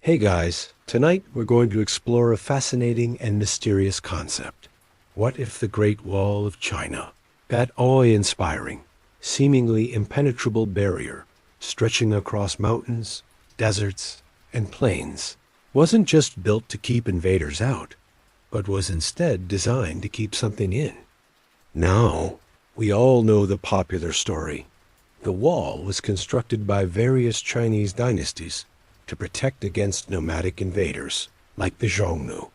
Hey guys, tonight we're going to explore a fascinating and mysterious concept. What if the Great Wall of China, that awe-inspiring, seemingly impenetrable barrier stretching across mountains, deserts, and plains, wasn't just built to keep invaders out, but was instead designed to keep something in? Now, we all know the popular story. The wall was constructed by various Chinese dynasties to protect against nomadic invaders, like the Xiongnu.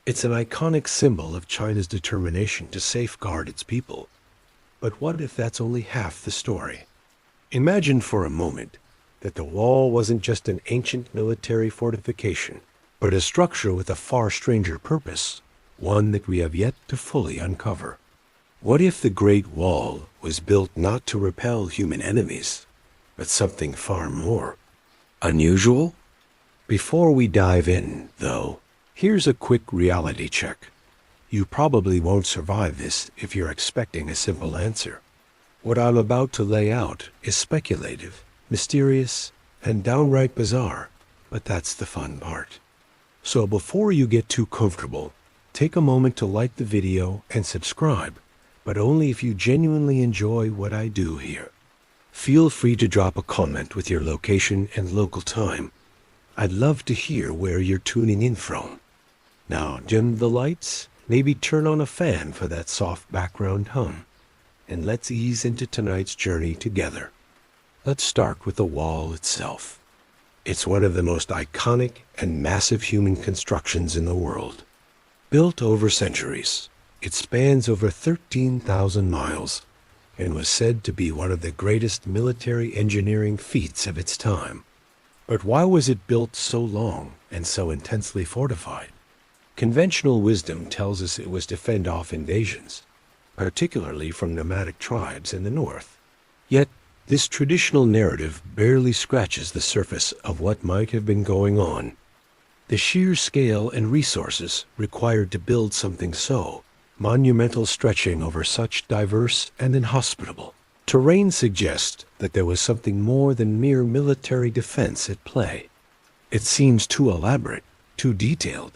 It's an iconic symbol of China's determination to safeguard its people. But what if that's only half the story? Imagine for a moment that the wall wasn't just an ancient military fortification, but a structure with a far stranger purpose, one that we have yet to fully uncover. What if the Great Wall was built not to repel human enemies, but something far more unusual? Before we dive in, though, here's a quick reality check. You probably won't survive this if you're expecting a simple answer. What I'm about to lay out is speculative, mysterious, and downright bizarre, but that's the fun part. So before you get too comfortable, take a moment to like the video and subscribe, but only if you genuinely enjoy what I do here. Feel free to drop a comment with your location and local time. I'd love to hear where you're tuning in from. Now dim the lights, maybe turn on a fan for that soft background hum, and let's ease into tonight's journey together. Let's start with the wall itself. It's one of the most iconic and massive human constructions in the world. Built over centuries, it spans over 13,000 miles and was said to be one of the greatest military engineering feats of its time. But why was it built so long and so intensely fortified? Conventional wisdom tells us it was to fend off invasions, particularly from nomadic tribes in the north. Yet, this traditional narrative barely scratches the surface of what might have been going on. The sheer scale and resources required to build something so monumental, stretching over such diverse and inhospitable terrain, suggests that there was something more than mere military defense at play. It seems too elaborate, too detailed,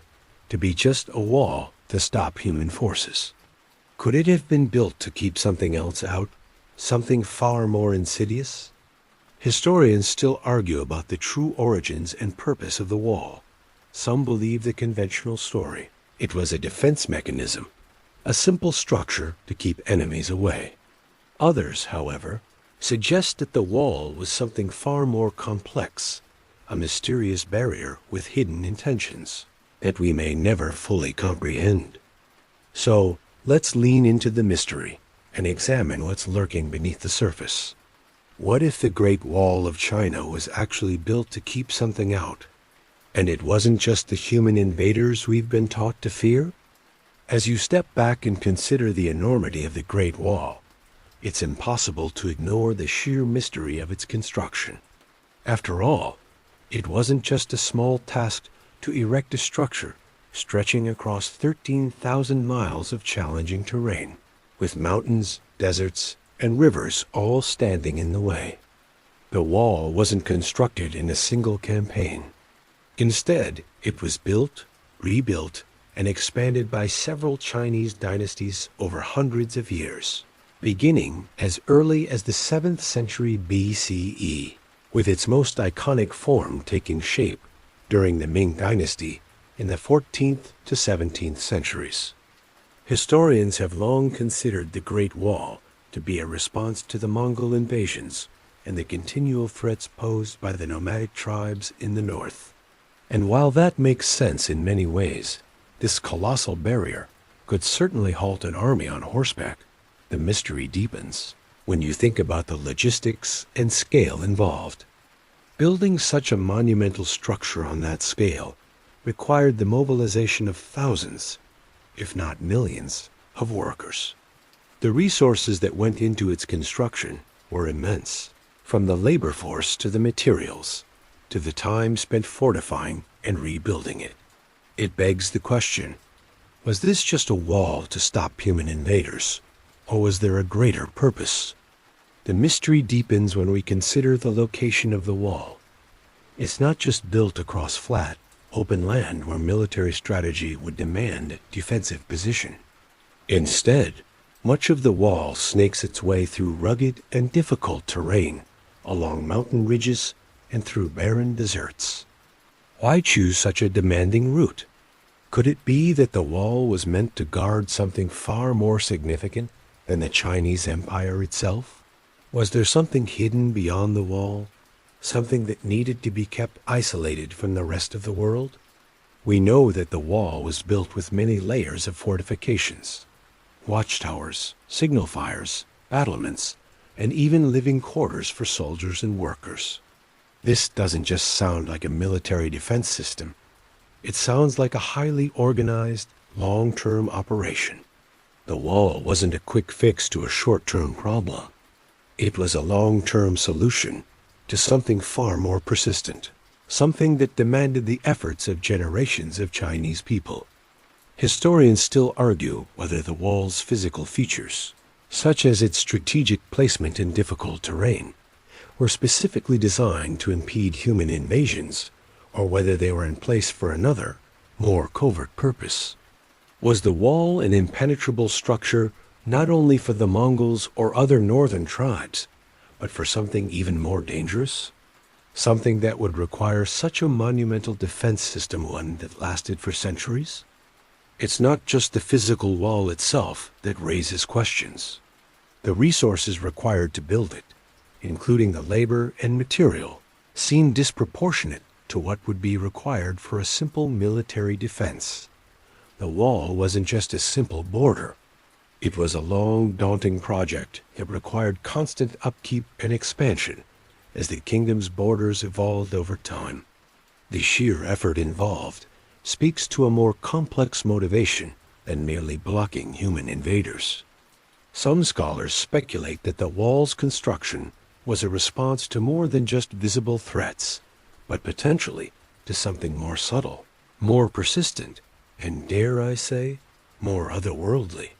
to be just a wall to stop human forces. Could it have been built to keep something else out, something far more insidious? Historians still argue about the true origins and purpose of the wall. Some believe the conventional story. It was a defense mechanism, a simple structure to keep enemies away. Others, however, suggest that the wall was something far more complex, a mysterious barrier with hidden intentions that we may never fully comprehend. So, let's lean into the mystery and examine what's lurking beneath the surface. What if the Great Wall of China was actually built to keep something out, and it wasn't just the human invaders we've been taught to fear? As you step back and consider the enormity of the Great Wall, it's impossible to ignore the sheer mystery of its construction. After all, it wasn't just a small task to erect a structure stretching across 13,000 miles of challenging terrain, with mountains, deserts, and rivers all standing in the way. The wall wasn't constructed in a single campaign. Instead, it was built, rebuilt, and expanded by several Chinese dynasties over hundreds of years, beginning as early as the 7th century BCE, with its most iconic form taking shape during the Ming Dynasty in the 14th to 17th centuries. Historians have long considered the Great Wall to be a response to the Mongol invasions and the continual threats posed by the nomadic tribes in the north. And while that makes sense in many ways, this colossal barrier could certainly halt an army on horseback. The mystery deepens when you think about the logistics and scale involved. Building such a monumental structure on that scale required the mobilization of thousands, if not millions, of workers. The resources that went into its construction were immense, from the labor force to the materials, to the time spent fortifying and rebuilding it. It begs the question, was this just a wall to stop human invaders, or was there a greater purpose? The mystery deepens when we consider the location of the wall. It's not just built across flat, open land where military strategy would demand defensive position. Instead, much of the wall snakes its way through rugged and difficult terrain, along mountain ridges and through barren deserts. Why choose such a demanding route? Could it be that the wall was meant to guard something far more significant than the Chinese Empire itself? Was there something hidden beyond the wall? Something that needed to be kept isolated from the rest of the world? We know that the wall was built with many layers of fortifications. Watchtowers, signal fires, battlements, and even living quarters for soldiers and workers. This doesn't just sound like a military defense system. It sounds like a highly organized, long-term operation. The wall wasn't a quick fix to a short-term problem. It was a long-term solution to something far more persistent, something that demanded the efforts of generations of Chinese people. Historians still argue whether the wall's physical features, such as its strategic placement in difficult terrain, were specifically designed to impede human invasions, or whether they were in place for another, more covert purpose. Was the wall an impenetrable structure not only for the Mongols or other northern tribes, but for something even more dangerous? Something that would require such a monumental defense system, one that lasted for centuries? It's not just the physical wall itself that raises questions. The resources required to build it, including the labor and material, seem disproportionate to what would be required for a simple military defense. The wall wasn't just a simple border. It was a long, daunting project that required constant upkeep and expansion as the kingdom's borders evolved over time. The sheer effort involved speaks to a more complex motivation than merely blocking human invaders. Some scholars speculate that the wall's construction was a response to more than just visible threats, but potentially to something more subtle, more persistent, and dare I say, more otherworldly.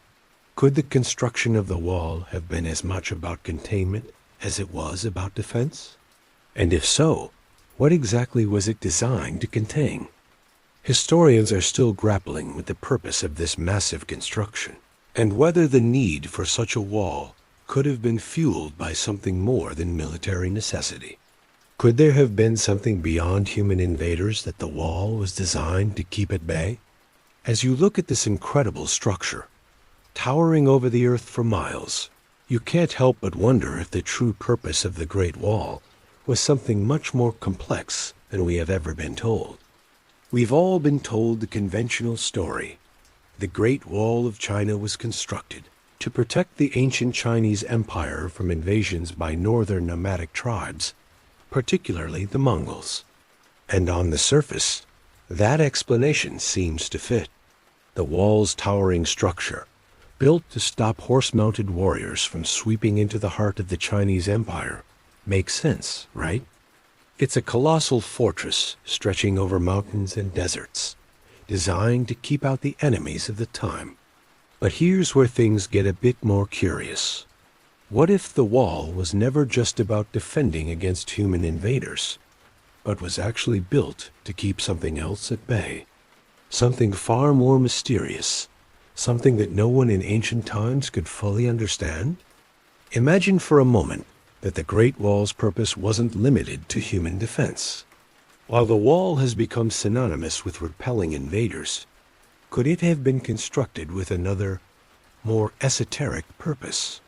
Could the construction of the wall have been as much about containment as it was about defense? And if so, what exactly was it designed to contain? Historians are still grappling with the purpose of this massive construction, and whether the need for such a wall could have been fueled by something more than military necessity. Could there have been something beyond human invaders that the wall was designed to keep at bay? As you look at this incredible structure, towering over the earth for miles, you can't help but wonder if the true purpose of the Great Wall was something much more complex than we have ever been told. We've all been told the conventional story. The Great Wall of China was constructed to protect the ancient Chinese Empire from invasions by northern nomadic tribes, particularly the Mongols. And on the surface, that explanation seems to fit. The wall's towering structure, built to stop horse-mounted warriors from sweeping into the heart of the Chinese Empire, makes sense, right? It's a colossal fortress stretching over mountains and deserts, designed to keep out the enemies of the time. But here's where things get a bit more curious. What if the wall was never just about defending against human invaders, but was actually built to keep something else at bay? Something far more mysterious, something that no one in ancient times could fully understand? Imagine for a moment that the Great Wall's purpose wasn't limited to human defense. While the wall has become synonymous with repelling invaders, could it have been constructed with another, more esoteric purpose?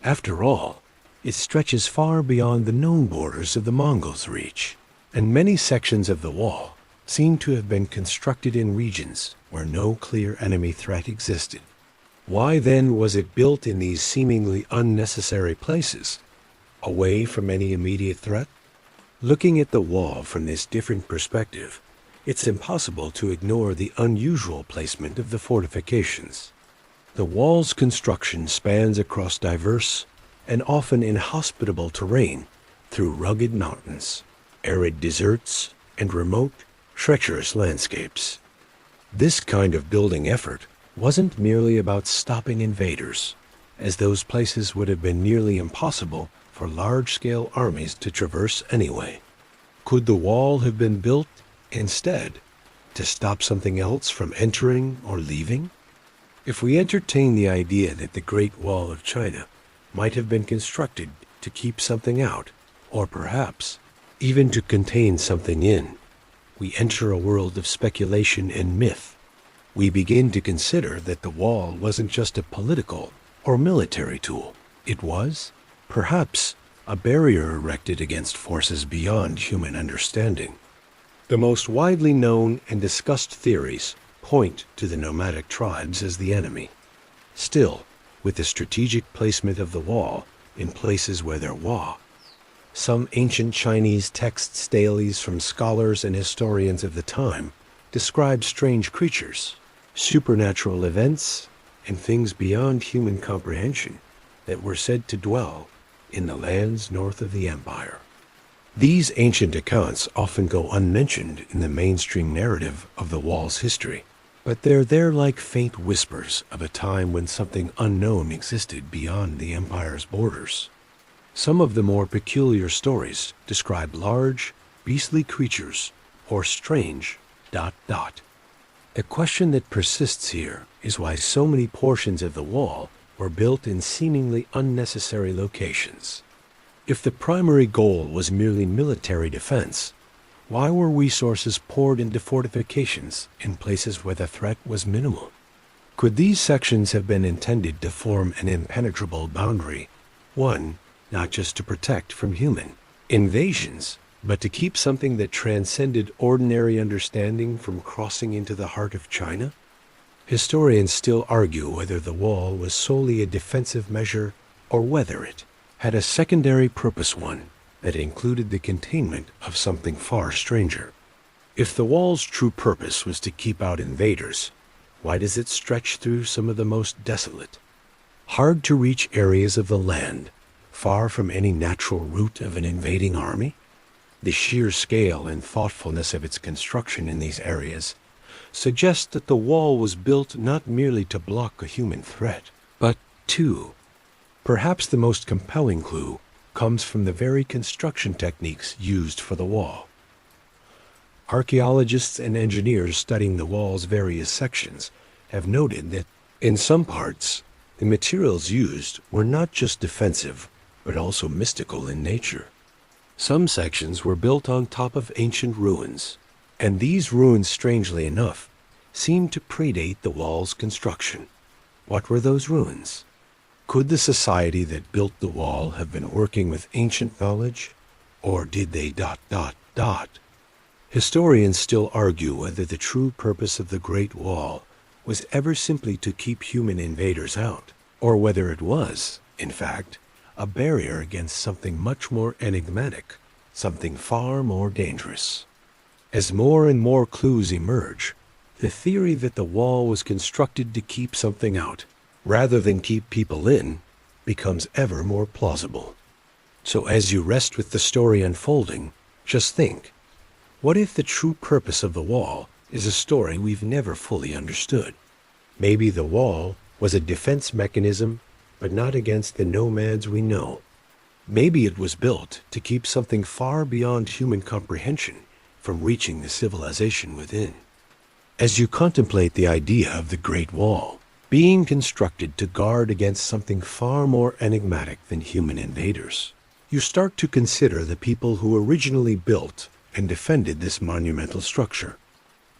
After all, it stretches far beyond the known borders of the Mongols' reach, and many sections of the wall seem to have been constructed in regions where no clear enemy threat existed. Why then was it built in these seemingly unnecessary places, away from any immediate threat? Looking at the wall from this different perspective, it's impossible to ignore the unusual placement of the fortifications. The wall's construction spans across diverse and often inhospitable terrain through rugged mountains, arid deserts, and remote, treacherous landscapes. This kind of building effort wasn't merely about stopping invaders, as those places would have been nearly impossible for large-scale armies to traverse anyway. Could the wall have been built, instead, to stop something else from entering or leaving? If we entertain the idea that the Great Wall of China might have been constructed to keep something out, or perhaps even to contain something in, we enter a world of speculation and myth. We begin to consider that the wall wasn't just a political or military tool. It was, perhaps, a barrier erected against forces beyond human understanding. The most widely known and discussed theories point to the nomadic tribes as the enemy. Still, with the strategic placement of the wall in places where there was, some ancient Chinese text stelaes from scholars and historians of the time describe strange creatures, supernatural events, and things beyond human comprehension that were said to dwell in the lands north of the empire. These ancient accounts often go unmentioned in the mainstream narrative of the wall's history, but they're there like faint whispers of a time when something unknown existed beyond the empire's borders. Some of the more peculiar stories describe large, beastly creatures or strange ... A question that persists here is why so many portions of the wall were built in seemingly unnecessary locations. If the primary goal was merely military defense, why were resources poured into fortifications in places where the threat was minimal? Could these sections have been intended to form an impenetrable boundary, one not just to protect from human invasions, but to keep something that transcended ordinary understanding from crossing into the heart of China? Historians still argue whether the wall was solely a defensive measure or whether it had a secondary purpose, one that included the containment of something far stranger. If the wall's true purpose was to keep out invaders, why does it stretch through some of the most desolate, hard-to-reach areas of the land, far from any natural route of an invading army? The sheer scale and thoughtfulness of its construction in these areas suggests that the wall was built not merely to block a human threat, but to. Perhaps the most compelling clue comes from the very construction techniques used for the wall. Archaeologists and engineers studying the wall's various sections have noted that, in some parts, the materials used were not just defensive, but also mystical in nature. Some sections were built on top of ancient ruins, and these ruins, strangely enough, seemed to predate the wall's construction. What were those ruins? Could the society that built the wall have been working with ancient knowledge, or did they ... Historians still argue whether the true purpose of the Great Wall was ever simply to keep human invaders out, or whether it was, in fact, a barrier against something much more enigmatic, something far more dangerous. As more and more clues emerge, the theory that the wall was constructed to keep something out, rather than keep people in, becomes ever more plausible. So as you rest with the story unfolding, just think, what if the true purpose of the wall is a story we've never fully understood? Maybe the wall was a defense mechanism, but not against the nomads we know. Maybe it was built to keep something far beyond human comprehension from reaching the civilization within. As you contemplate the idea of the Great Wall being constructed to guard against something far more enigmatic than human invaders, you start to consider the people who originally built and defended this monumental structure.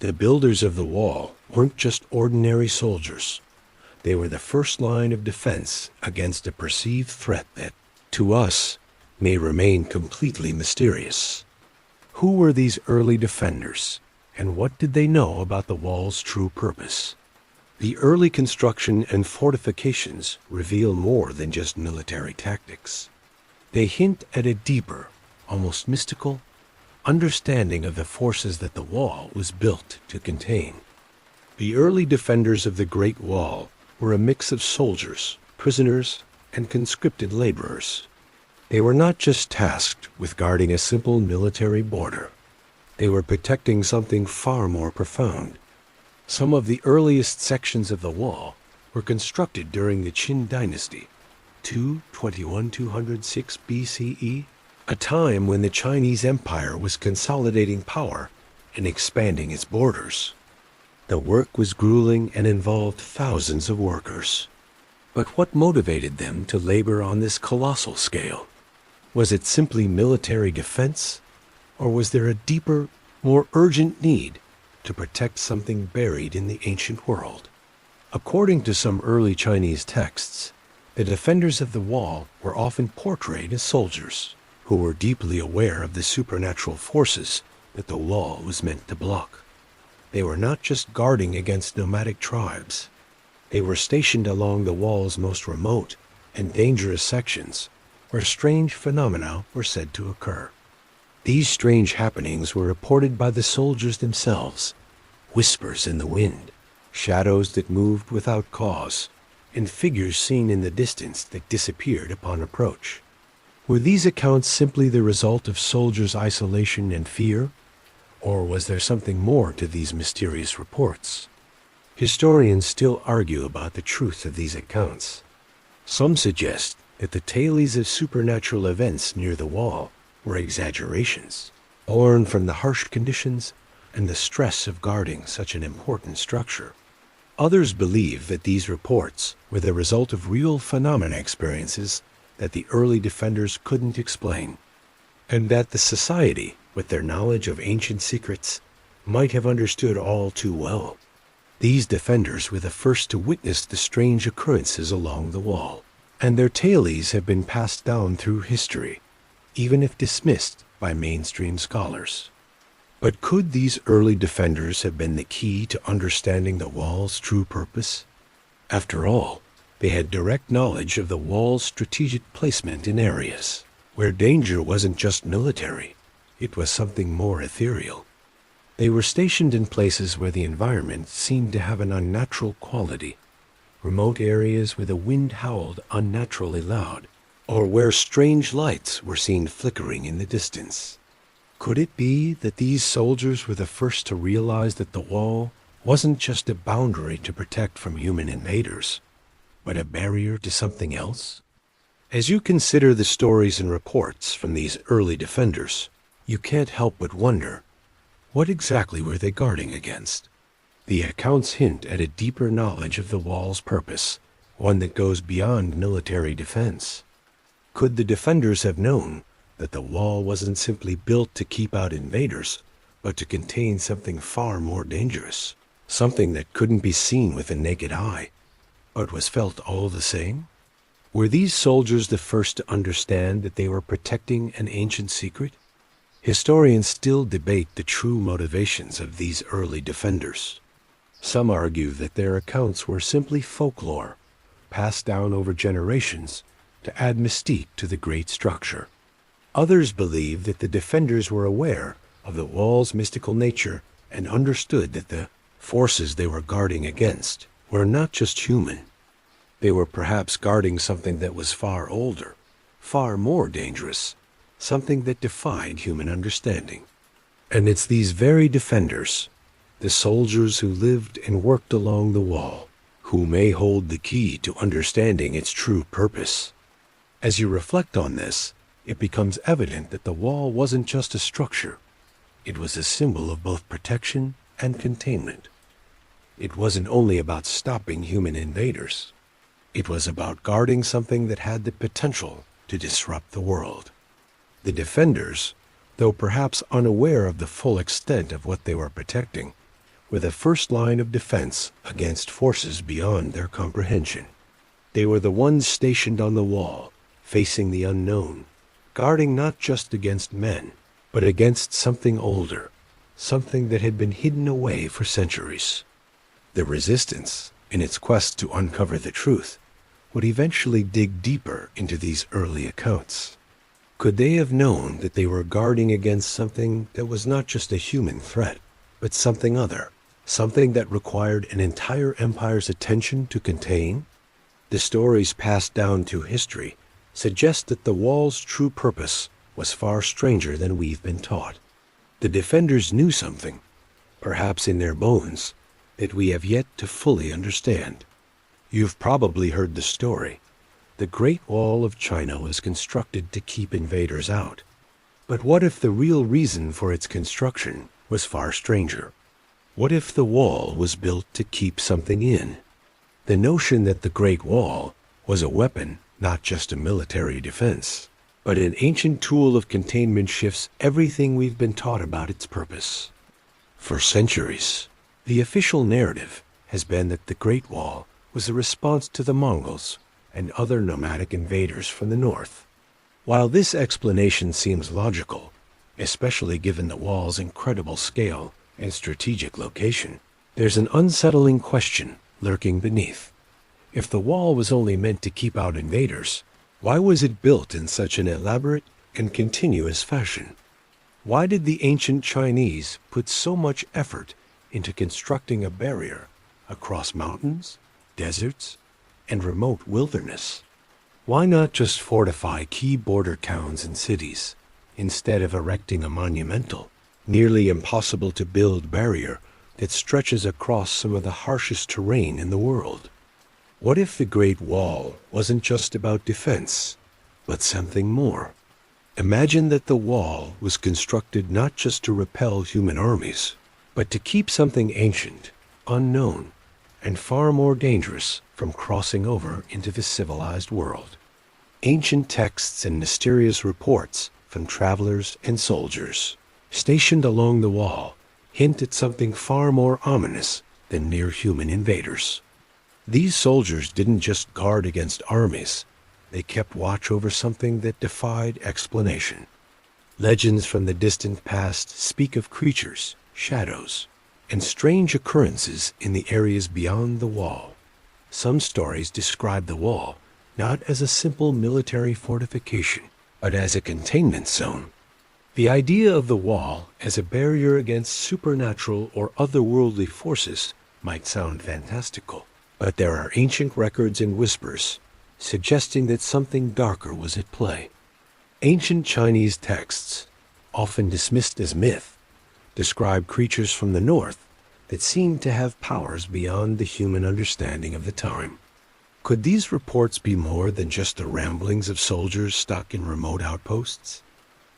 The builders of the wall weren't just ordinary soldiers. They were the first line of defense against a perceived threat that, to us, may remain completely mysterious. Who were these early defenders, and what did they know about the wall's true purpose? The early construction and fortifications reveal more than just military tactics. They hint at a deeper, almost mystical, understanding of the forces that the wall was built to contain. The early defenders of the Great Wall were a mix of soldiers, prisoners, and conscripted laborers. They were not just tasked with guarding a simple military border. They were protecting something far more profound. Some of the earliest sections of the wall were constructed during the Qin dynasty, 221-206 BCE, a time when the Chinese Empire was consolidating power and expanding its borders. The work was grueling and involved thousands of workers. But what motivated them to labor on this colossal scale? Was it simply military defense, or was there a deeper, more urgent need to protect something buried in the ancient world? According to some early Chinese texts, the defenders of the wall were often portrayed as soldiers who were deeply aware of the supernatural forces that the wall was meant to block. They were not just guarding against nomadic tribes. They were stationed along the wall's most remote and dangerous sections, where strange phenomena were said to occur. These strange happenings were reported by the soldiers themselves: whispers in the wind, shadows that moved without cause, and figures seen in the distance that disappeared upon approach. Were these accounts simply the result of soldiers' isolation and fear, or was there something more to these mysterious reports? Historians still argue about the truth of these accounts. Some suggest that the tales of supernatural events near the wall were exaggerations, born from the harsh conditions and the stress of guarding such an important structure. Others believe that these reports were the result of real phenomena experiences that the early defenders couldn't explain, and that the society, with their knowledge of ancient secrets, might have understood all too well. These defenders were the first to witness the strange occurrences along the wall, and their tales have been passed down through history, even if dismissed by mainstream scholars. But could these early defenders have been the key to understanding the wall's true purpose? After all, they had direct knowledge of the wall's strategic placement in areas where danger wasn't just military, it was something more ethereal. They were stationed in places where the environment seemed to have an unnatural quality, remote areas where the wind howled unnaturally loud, or where strange lights were seen flickering in the distance. Could it be that these soldiers were the first to realize that the wall wasn't just a boundary to protect from human invaders, but a barrier to something else? As you consider the stories and reports from these early defenders, you can't help but wonder, what exactly were they guarding against? The accounts hint at a deeper knowledge of the wall's purpose, one that goes beyond military defense. Could the defenders have known that the wall wasn't simply built to keep out invaders, but to contain something far more dangerous, something that couldn't be seen with the naked eye, but was felt all the same? Were these soldiers the first to understand that they were protecting an ancient secret? Historians still debate the true motivations of these early defenders. Some argue that their accounts were simply folklore, passed down over generations to add mystique to the great structure. Others believe that the defenders were aware of the wall's mystical nature and understood that the forces they were guarding against were not just human. They were perhaps guarding something that was far older, far more dangerous, something that defied human understanding. And it's these very defenders, the soldiers who lived and worked along the wall, who may hold the key to understanding its true purpose. As you reflect on this, it becomes evident that the wall wasn't just a structure. It was a symbol of both protection and containment. It wasn't only about stopping human invaders. It was about guarding something that had the potential to disrupt the world. The defenders, though perhaps unaware of the full extent of what they were protecting, were the first line of defense against forces beyond their comprehension. They were the ones stationed on the wall, facing the unknown, guarding not just against men, but against something older, something that had been hidden away for centuries. The resistance, in its quest to uncover the truth, would eventually dig deeper into these early accounts. Could they have known that they were guarding against something that was not just a human threat, but something other, something that required an entire empire's attention to contain? The stories passed down through history suggest that the wall's true purpose was far stranger than we've been taught. The defenders knew something, perhaps in their bones, that we have yet to fully understand. You've probably heard the story. The Great Wall of China was constructed to keep invaders out, But what if the real reason for its construction was far stranger? What if the wall was built to keep something in? The notion that the Great Wall was a weapon, not just a military defense, but an ancient tool of containment shifts everything we've been taught about its purpose. For centuries, the official narrative has been that the Great Wall was a response to the Mongols and other nomadic invaders from the north. While this explanation seems logical, especially given the wall's incredible scale and strategic location, there's an unsettling question lurking beneath. If the wall was only meant to keep out invaders, why was it built in such an elaborate and continuous fashion? Why did the ancient Chinese put so much effort into constructing a barrier across mountains, deserts, and remote wilderness? Why not just fortify key border towns and cities, instead of erecting a monumental, nearly impossible to build barrier that stretches across some of the harshest terrain in the world? What if the Great Wall wasn't just about defense, but something more? Imagine that the wall was constructed not just to repel human armies, but to keep something ancient, unknown, and far more dangerous from crossing over into the civilized world. Ancient texts and mysterious reports from travelers and soldiers stationed along the wall hint at something far more ominous than mere human invaders. These soldiers didn't just guard against armies, they kept watch over something that defied explanation. Legends from the distant past speak of creatures, shadows, and strange occurrences in the areas beyond the wall. Some stories describe the wall not as a simple military fortification, but as a containment zone. The idea of the wall as a barrier against supernatural or otherworldly forces might sound fantastical, but there are ancient records and whispers suggesting that something darker was at play. Ancient Chinese texts, often dismissed as myth, describe creatures from the north that seemed to have powers beyond the human understanding of the time. Could these reports be more than just the ramblings of soldiers stuck in remote outposts?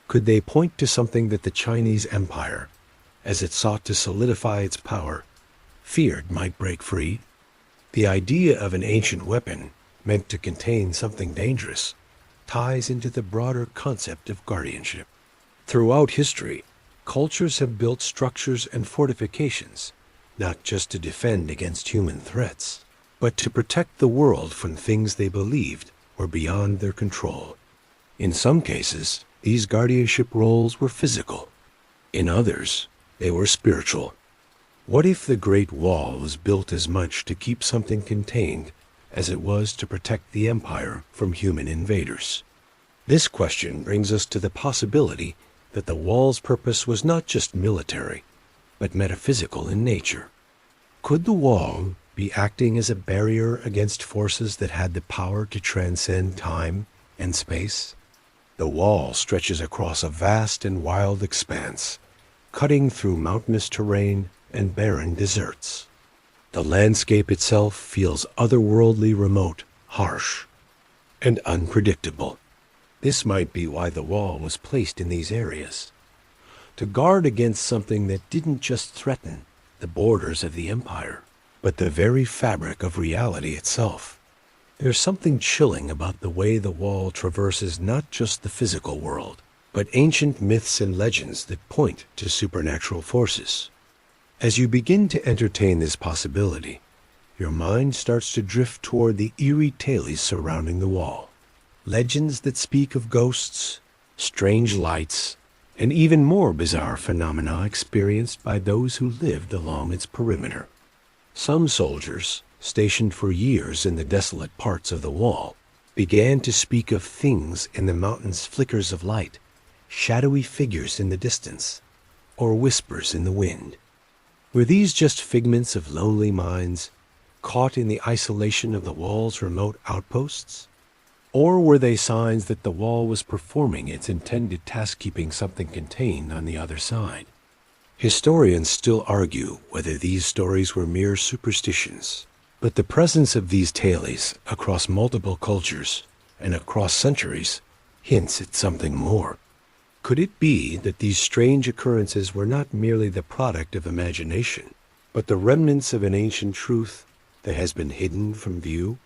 Could they point to something that the Chinese Empire, as it sought to solidify its power, feared might break free? The idea of an ancient weapon meant to contain something dangerous ties into the broader concept of guardianship. Throughout history, cultures have built structures and fortifications, not just to defend against human threats, but to protect the world from things they believed were beyond their control. In some cases, these guardianship roles were physical. In others, they were spiritual. What if the Great Wall was built as much to keep something contained as it was to protect the empire from human invaders? This question brings us to the possibility that the wall's purpose was not just military, but metaphysical in nature. Could the wall be acting as a barrier against forces that had the power to transcend time and space? The wall stretches across a vast and wild expanse, cutting through mountainous terrain and barren deserts. The landscape itself feels otherworldly, remote, harsh, and unpredictable. This might be why the wall was placed in these areas, to guard against something that didn't just threaten the borders of the empire, but the very fabric of reality itself. There's something chilling about the way the wall traverses not just the physical world, but ancient myths and legends that point to supernatural forces. As you begin to entertain this possibility, your mind starts to drift toward the eerie tales surrounding the wall. Legends that speak of ghosts, strange lights, and even more bizarre phenomena experienced by those who lived along its perimeter. Some soldiers, stationed for years in the desolate parts of the wall, began to speak of things in the mountain's flickers of light, shadowy figures in the distance, or whispers in the wind. Were these just figments of lonely minds, caught in the isolation of the wall's remote outposts? Or were they signs that the wall was performing its intended task, keeping something contained on the other side? Historians still argue whether these stories were mere superstitions, but the presence of these tales across multiple cultures and across centuries hints at something more. Could it be that these strange occurrences were not merely the product of imagination, but the remnants of an ancient truth that has been hidden from view?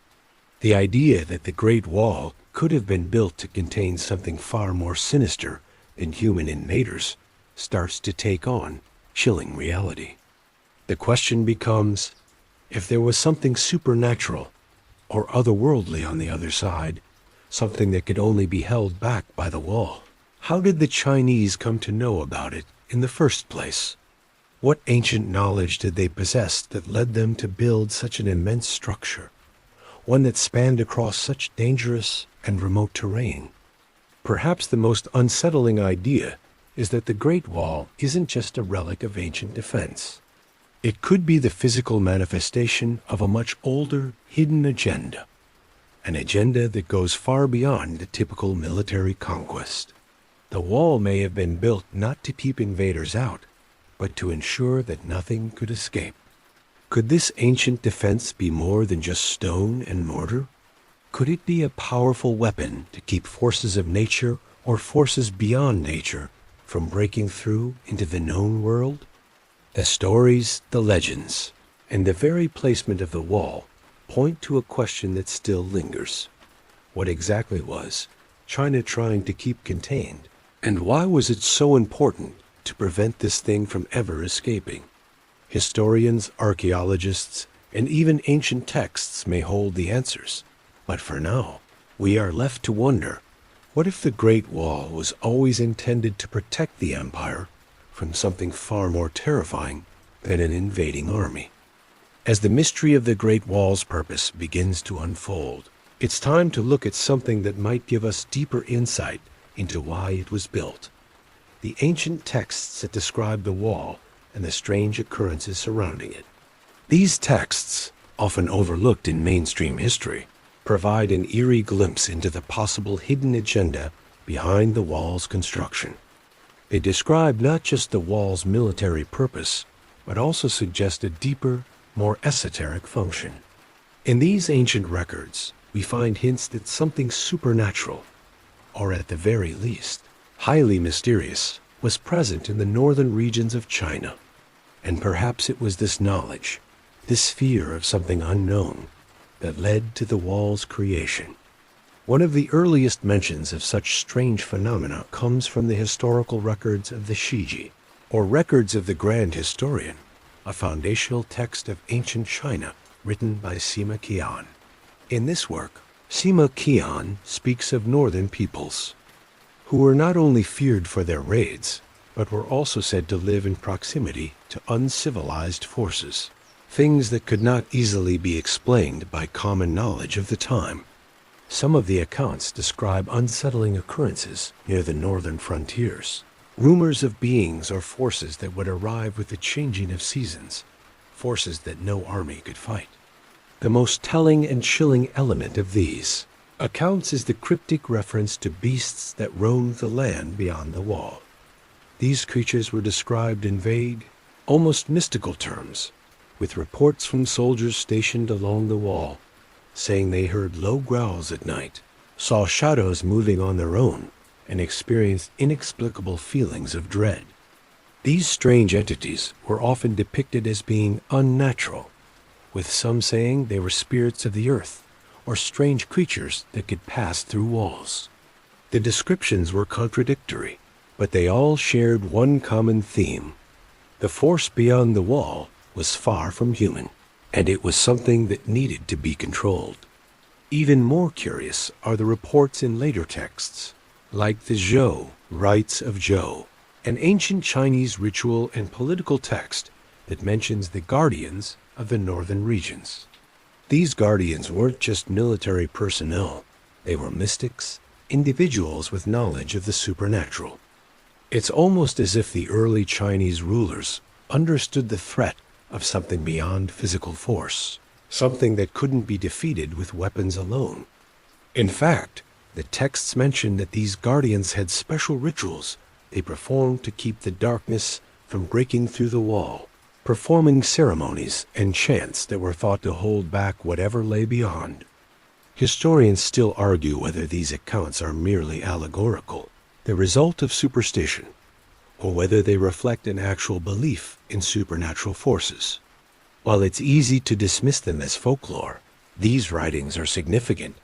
The idea that the Great Wall could have been built to contain something far more sinister than human invaders starts to take on chilling reality. The question becomes, if there was something supernatural or otherworldly on the other side, something that could only be held back by the wall, how did the Chinese come to know about it in the first place? What ancient knowledge did they possess that led them to build such an immense structure, one that spanned across such dangerous and remote terrain? Perhaps the most unsettling idea is that the Great Wall isn't just a relic of ancient defense. It could be the physical manifestation of a much older, hidden agenda, an agenda that goes far beyond the typical military conquest. The wall may have been built not to keep invaders out, but to ensure that nothing could escape. Could this ancient defense be more than just stone and mortar? Could it be a powerful weapon to keep forces of nature or forces beyond nature from breaking through into the known world? The stories, the legends, and the very placement of the wall point to a question that still lingers. What exactly was China trying to keep contained, and why was it so important to prevent this thing from ever escaping? Historians, archaeologists, and even ancient texts may hold the answers, but for now, we are left to wonder, what if the Great Wall was always intended to protect the empire from something far more terrifying than an invading army? As the mystery of the Great Wall's purpose begins to unfold, it's time to look at something that might give us deeper insight into why it was built. The ancient texts that describe the wall and the strange occurrences surrounding it. These texts, often overlooked in mainstream history, provide an eerie glimpse into the possible hidden agenda behind the wall's construction. They describe not just the wall's military purpose, but also suggest a deeper, more esoteric function. In these ancient records, we find hints that something supernatural, or at the very least, highly mysterious, was present in the northern regions of China. And perhaps it was this knowledge, this fear of something unknown, that led to the wall's creation. One of the earliest mentions of such strange phenomena comes from the historical records of the Shiji, or records of the Grand Historian, a foundational text of ancient China written by Sima Qian. In this work, Sima Qian speaks of northern peoples, who were not only feared for their raids, but were also said to live in proximity to uncivilized forces, things that could not easily be explained by common knowledge of the time. Some of the accounts describe unsettling occurrences near the northern frontiers, rumors of beings or forces that would arrive with the changing of seasons, forces that no army could fight. The most telling and chilling element of these accounts is the cryptic reference to beasts that roamed the land beyond the wall. These creatures were described in vague, almost mystical terms, with reports from soldiers stationed along the wall, saying they heard low growls at night, saw shadows moving on their own, and experienced inexplicable feelings of dread. These strange entities were often depicted as being unnatural, with some saying they were spirits of the earth, or strange creatures that could pass through walls. The descriptions were contradictory, but they all shared one common theme. The force beyond the wall was far from human, and it was something that needed to be controlled. Even more curious are the reports in later texts, like the Zhou, Rites of Zhou, an ancient Chinese ritual and political text that mentions the guardians of the northern regions. These guardians weren't just military personnel, they were mystics, individuals with knowledge of the supernatural. It's almost as if the early Chinese rulers understood the threat of something beyond physical force, something that couldn't be defeated with weapons alone. In fact, the texts mention that these guardians had special rituals they performed to keep the darkness from breaking through the wall, performing ceremonies and chants that were thought to hold back whatever lay beyond. Historians still argue whether these accounts are merely allegorical, the result of superstition, or whether they reflect an actual belief in supernatural forces. While it's easy to dismiss them as folklore, these writings are significant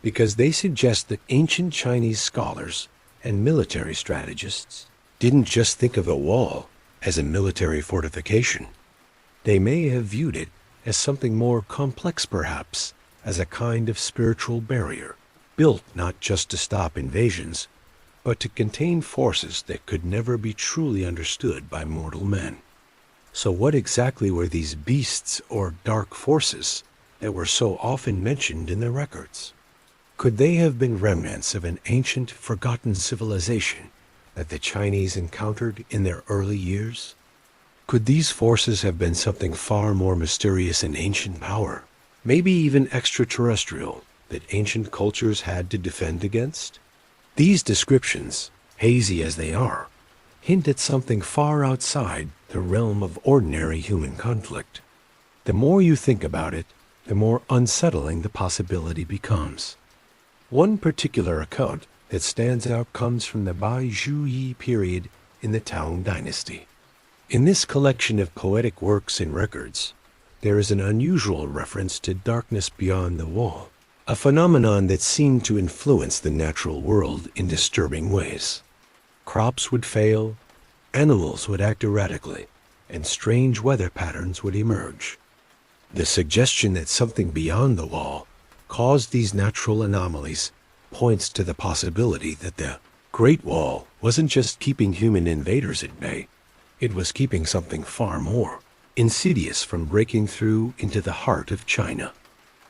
because they suggest that ancient Chinese scholars and military strategists didn't just think of the wall as a military fortification. They may have viewed it as something more complex, perhaps, as a kind of spiritual barrier, built not just to stop invasions, but to contain forces that could never be truly understood by mortal men. So what exactly were these beasts or dark forces that were so often mentioned in the records? Could they have been remnants of an ancient, forgotten civilization that the Chinese encountered in their early years? Could these forces have been something far more mysterious and ancient power, maybe even extraterrestrial, that ancient cultures had to defend against? These descriptions, hazy as they are, hint at something far outside the realm of ordinary human conflict. The more you think about it, the more unsettling the possibility becomes. One particular account that stands out comes from the Bai Zhuyi period in the Tang Dynasty. In this collection of poetic works and records, there is an unusual reference to darkness beyond the wall, a phenomenon that seemed to influence the natural world in disturbing ways. Crops would fail, animals would act erratically, and strange weather patterns would emerge. The suggestion that something beyond the wall caused these natural anomalies points to the possibility that the Great Wall wasn't just keeping human invaders at bay, it was keeping something far more insidious from breaking through into the heart of China.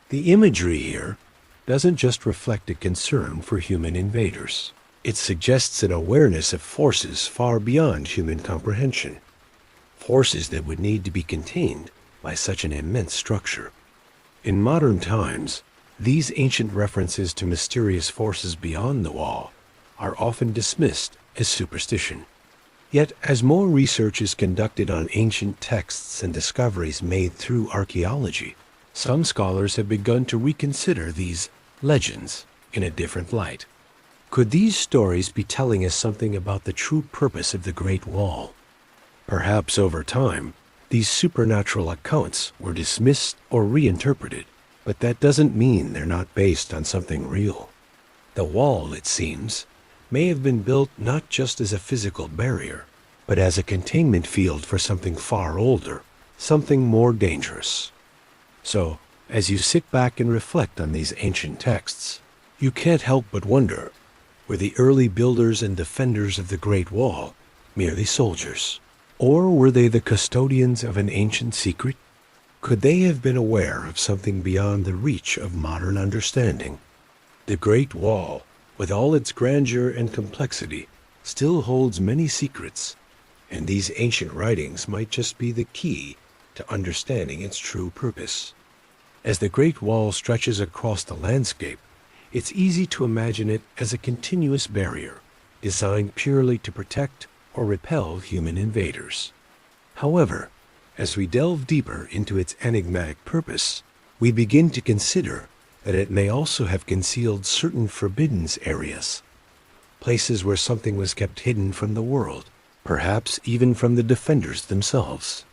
The imagery here doesn't just reflect a concern for human invaders. It suggests an awareness of forces far beyond human comprehension, forces that would need to be contained by such an immense structure. In modern times, these ancient references to mysterious forces beyond the wall are often dismissed as superstition. Yet, as more research is conducted on ancient texts and discoveries made through archaeology, some scholars have begun to reconsider these legends in a different light. Could these stories be telling us something about the true purpose of the Great Wall? Perhaps over time, these supernatural accounts were dismissed or reinterpreted, but that doesn't mean they're not based on something real. The wall, it seems, may have been built not just as a physical barrier, but as a containment field for something far older, something more dangerous. So, as you sit back and reflect on these ancient texts, you can't help but wonder, were the early builders and defenders of the Great Wall merely soldiers? Or were they the custodians of an ancient secret? Could they have been aware of something beyond the reach of modern understanding? The Great Wall, with all its grandeur and complexity, still holds many secrets, and these ancient writings might just be the key to understanding its true purpose. As the Great Wall stretches across the landscape, it's easy to imagine it as a continuous barrier, designed purely to protect or repel human invaders. However, as we delve deeper into its enigmatic purpose, we begin to consider that it may also have concealed certain forbidden areas, places where something was kept hidden from the world, perhaps even from the defenders themselves.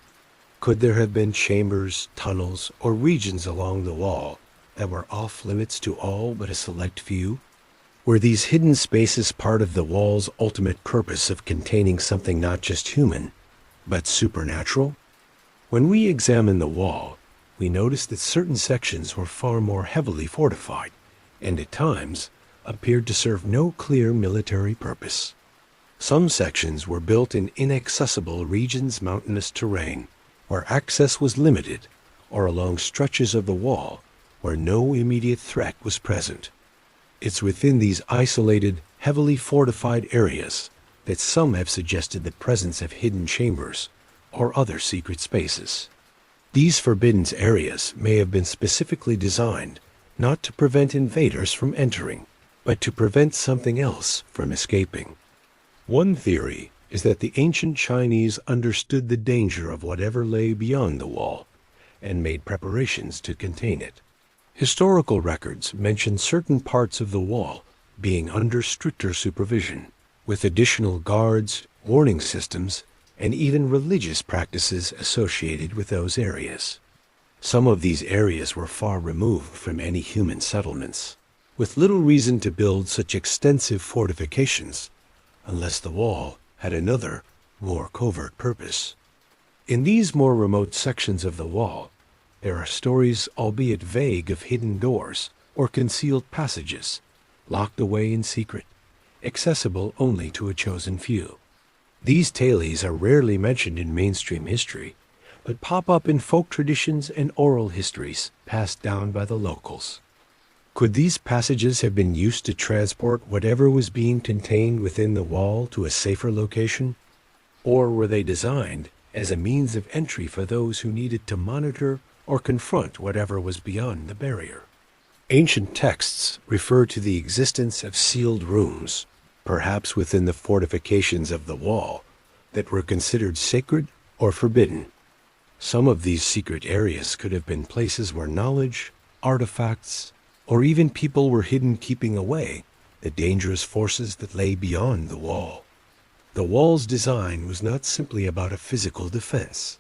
Could there have been chambers, tunnels, or regions along the wall that were off limits to all but a select few? Were these hidden spaces part of the wall's ultimate purpose of containing something not just human, but supernatural? When we examine the wall, we notice that certain sections were far more heavily fortified, and at times appeared to serve no clear military purpose. Some sections were built in inaccessible regions, mountainous terrain, where access was limited, or along stretches of the wall where no immediate threat was present. It's within these isolated, heavily fortified areas that some have suggested the presence of hidden chambers or other secret spaces. These forbidden areas may have been specifically designed not to prevent invaders from entering, but to prevent something else from escaping. One theory is that the ancient Chinese understood the danger of whatever lay beyond the wall and made preparations to contain it. Historical records mention certain parts of the wall being under stricter supervision, with additional guards, warning systems, and even religious practices associated with those areas. Some of these areas were far removed from any human settlements, with little reason to build such extensive fortifications, unless the wall had another, more covert purpose. In these more remote sections of the wall, there are stories, albeit vague, of hidden doors or concealed passages, locked away in secret, accessible only to a chosen few. These tales are rarely mentioned in mainstream history, but pop up in folk traditions and oral histories passed down by the locals. Could these passages have been used to transport whatever was being contained within the wall to a safer location? Or were they designed as a means of entry for those who needed to monitor or confront whatever was beyond the barrier? Ancient texts refer to the existence of sealed rooms, perhaps within the fortifications of the wall, that were considered sacred or forbidden. Some of these secret areas could have been places where knowledge, artifacts, or even people were hidden, keeping away the dangerous forces that lay beyond the wall. The wall's design was not simply about a physical defense.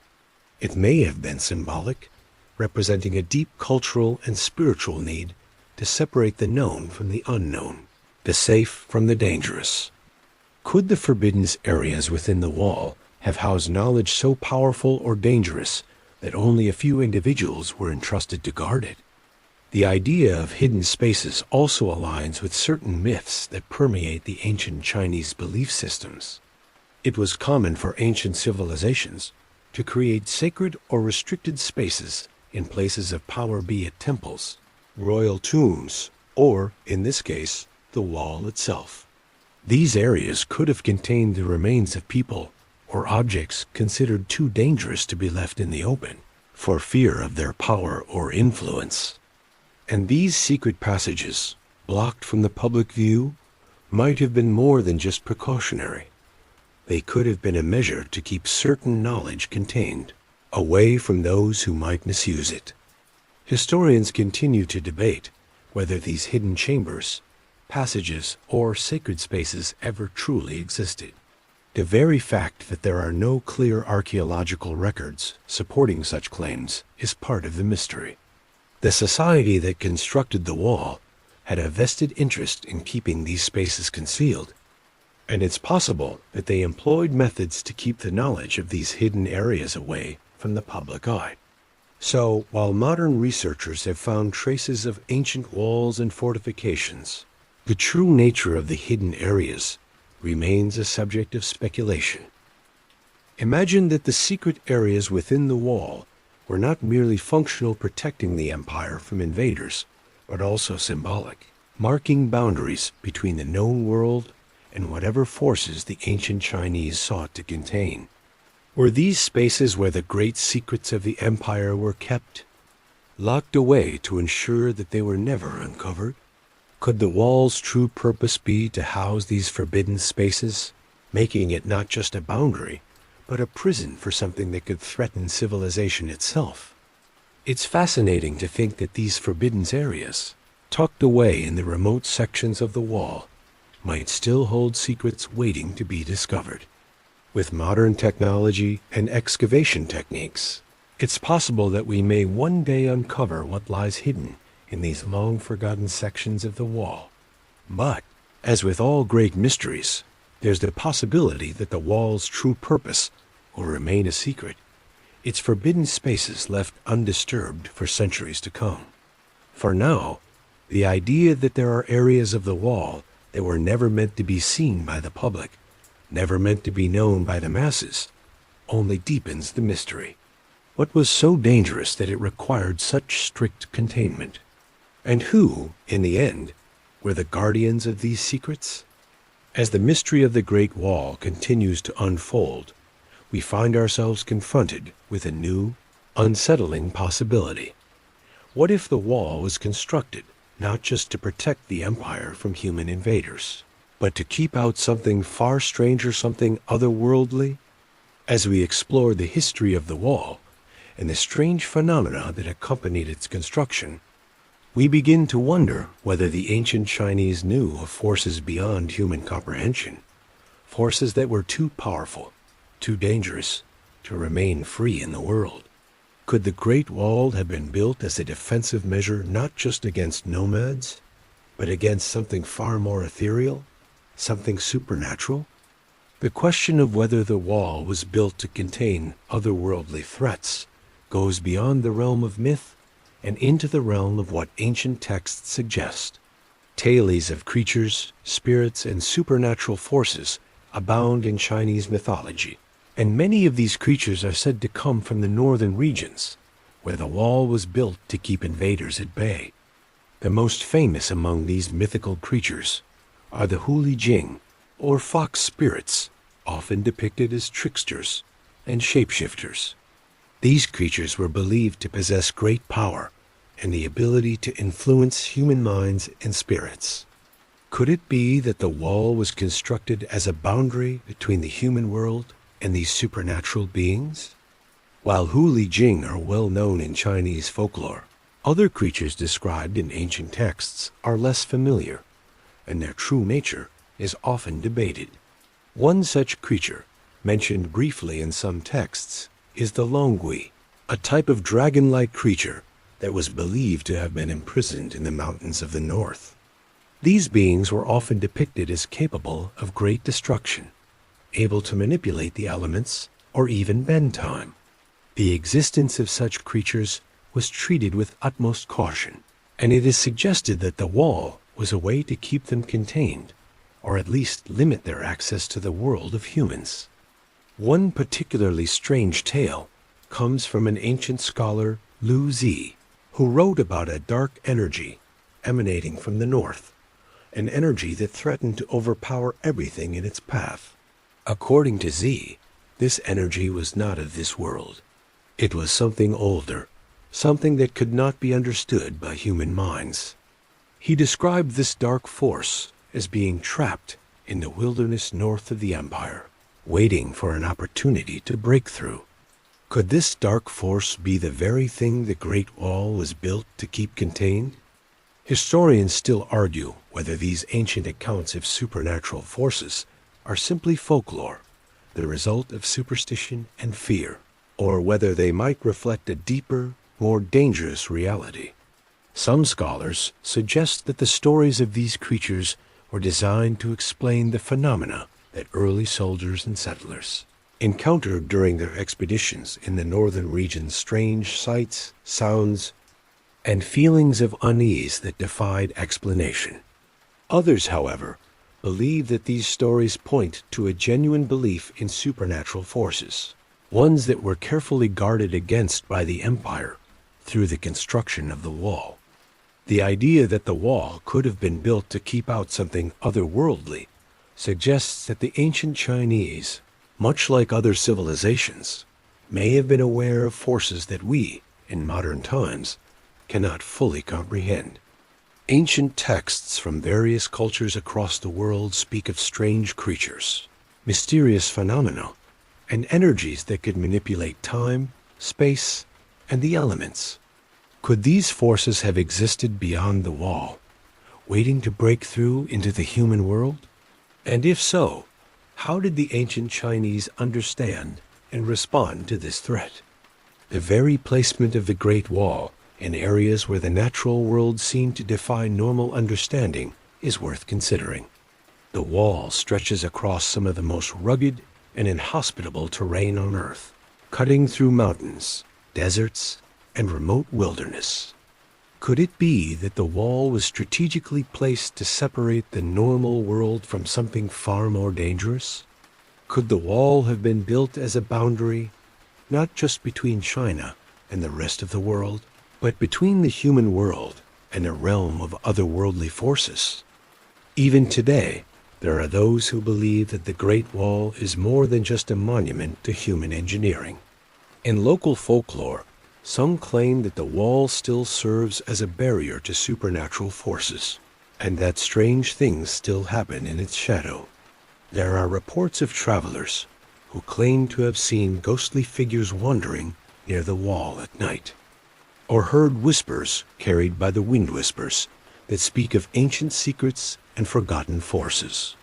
It may have been symbolic, representing a deep cultural and spiritual need to separate the known from the unknown, the safe from the dangerous. Could the forbidden areas within the wall have housed knowledge so powerful or dangerous that only a few individuals were entrusted to guard it? The idea of hidden spaces also aligns with certain myths that permeate the ancient Chinese belief systems. It was common for ancient civilizations to create sacred or restricted spaces in places of power, be it temples, royal tombs, or, in this case, the wall itself. These areas could have contained the remains of people or objects considered too dangerous to be left in the open for fear of their power or influence. And these secret passages, blocked from the public view, might have been more than just precautionary. They could have been a measure to keep certain knowledge contained, away from those who might misuse it. Historians continue to debate whether these hidden chambers, passages, or sacred spaces ever truly existed. The very fact that there are no clear archaeological records supporting such claims is part of the mystery. The society that constructed the wall had a vested interest in keeping these spaces concealed, and it's possible that they employed methods to keep the knowledge of these hidden areas away from the public eye. So, while modern researchers have found traces of ancient walls and fortifications, the true nature of the hidden areas remains a subject of speculation. Imagine that the secret areas within the wall were not merely functional, protecting the empire from invaders, but also symbolic, marking boundaries between the known world and whatever forces the ancient Chinese sought to contain. Were these spaces where the great secrets of the empire were kept, locked away to ensure that they were never uncovered? Could the wall's true purpose be to house these forbidden spaces, making it not just a boundary, but a prison for something that could threaten civilization itself? It's fascinating to think that these forbidden areas, tucked away in the remote sections of the wall, might still hold secrets waiting to be discovered. With modern technology and excavation techniques, it's possible that we may one day uncover what lies hidden in these long-forgotten sections of the wall. But, as with all great mysteries, there's the possibility that the wall's true purpose will remain a secret, its forbidden spaces left undisturbed for centuries to come. For now, the idea that there are areas of the wall that were never meant to be seen by the public, never meant to be known by the masses, only deepens the mystery. What was so dangerous that it required such strict containment? And who, in the end, were the guardians of these secrets? As the mystery of the Great Wall continues to unfold, we find ourselves confronted with a new, unsettling possibility. What if the wall was constructed not just to protect the empire from human invaders, but to keep out something far stranger, something otherworldly? As we explore the history of the wall and the strange phenomena that accompanied its construction, we begin to wonder whether the ancient Chinese knew of forces beyond human comprehension, forces that were too powerful, too dangerous to remain free in the world. Could the Great Wall have been built as a defensive measure not just against nomads, but against something far more ethereal, something supernatural? The question of whether the wall was built to contain otherworldly threats goes beyond the realm of myth and into the realm of what ancient texts suggest. Tales of creatures, spirits, and supernatural forces abound in Chinese mythology, and many of these creatures are said to come from the northern regions, where the wall was built to keep invaders at bay. The most famous among these mythical creatures are the Huli Jing, or fox spirits, often depicted as tricksters and shapeshifters. These creatures were believed to possess great power and the ability to influence human minds and spirits. Could it be that the wall was constructed as a boundary between the human world and these supernatural beings? While Huli Jing are well known in Chinese folklore, other creatures described in ancient texts are less familiar, and their true nature is often debated. One such creature, mentioned briefly in some texts, is the Longui, a type of dragon-like creature that was believed to have been imprisoned in the mountains of the north. These beings were often depicted as capable of great destruction, able to manipulate the elements or even bend time. The existence of such creatures was treated with utmost caution, and it is suggested that the wall was a way to keep them contained, or at least limit their access to the world of humans. One particularly strange tale comes from an ancient scholar, Lu Zi, who wrote about a dark energy emanating from the north, an energy that threatened to overpower everything in its path. According to Zi, this energy was not of this world. It was something older, something that could not be understood by human minds. He described this dark force as being trapped in the wilderness north of the empire, waiting for an opportunity to break through. Could this dark force be the very thing the Great Wall was built to keep contained? Historians still argue whether these ancient accounts of supernatural forces are simply folklore, the result of superstition and fear, or whether they might reflect a deeper, more dangerous reality. Some scholars suggest that the stories of these creatures were designed to explain the phenomena that early soldiers and settlers encountered during their expeditions in the northern region's strange sights, sounds, and feelings of unease that defied explanation. Others, however, believe that these stories point to a genuine belief in supernatural forces, ones that were carefully guarded against by the empire through the construction of the wall. The idea that the wall could have been built to keep out something otherworldly suggests that the ancient Chinese, much like other civilizations, may have been aware of forces that we, in modern times, cannot fully comprehend. Ancient texts from various cultures across the world speak of strange creatures, mysterious phenomena, and energies that could manipulate time, space, and the elements. Could these forces have existed beyond the wall, waiting to break through into the human world? And if so, how did the ancient Chinese understand and respond to this threat? The very placement of the Great Wall in areas where the natural world seemed to defy normal understanding is worth considering. The wall stretches across some of the most rugged and inhospitable terrain on Earth, cutting through mountains, deserts, and remote wilderness. Could it be that the wall was strategically placed to separate the normal world from something far more dangerous? Could the wall have been built as a boundary, not just between China and the rest of the world, but between the human world and a realm of otherworldly forces? Even today, there are those who believe that the Great Wall is more than just a monument to human engineering. In local folklore, some claim that the wall still serves as a barrier to supernatural forces, and that strange things still happen in its shadow. There are reports of travelers who claim to have seen ghostly figures wandering near the wall at night, or heard whispers carried by the wind whispers that speak of ancient secrets and forgotten forces.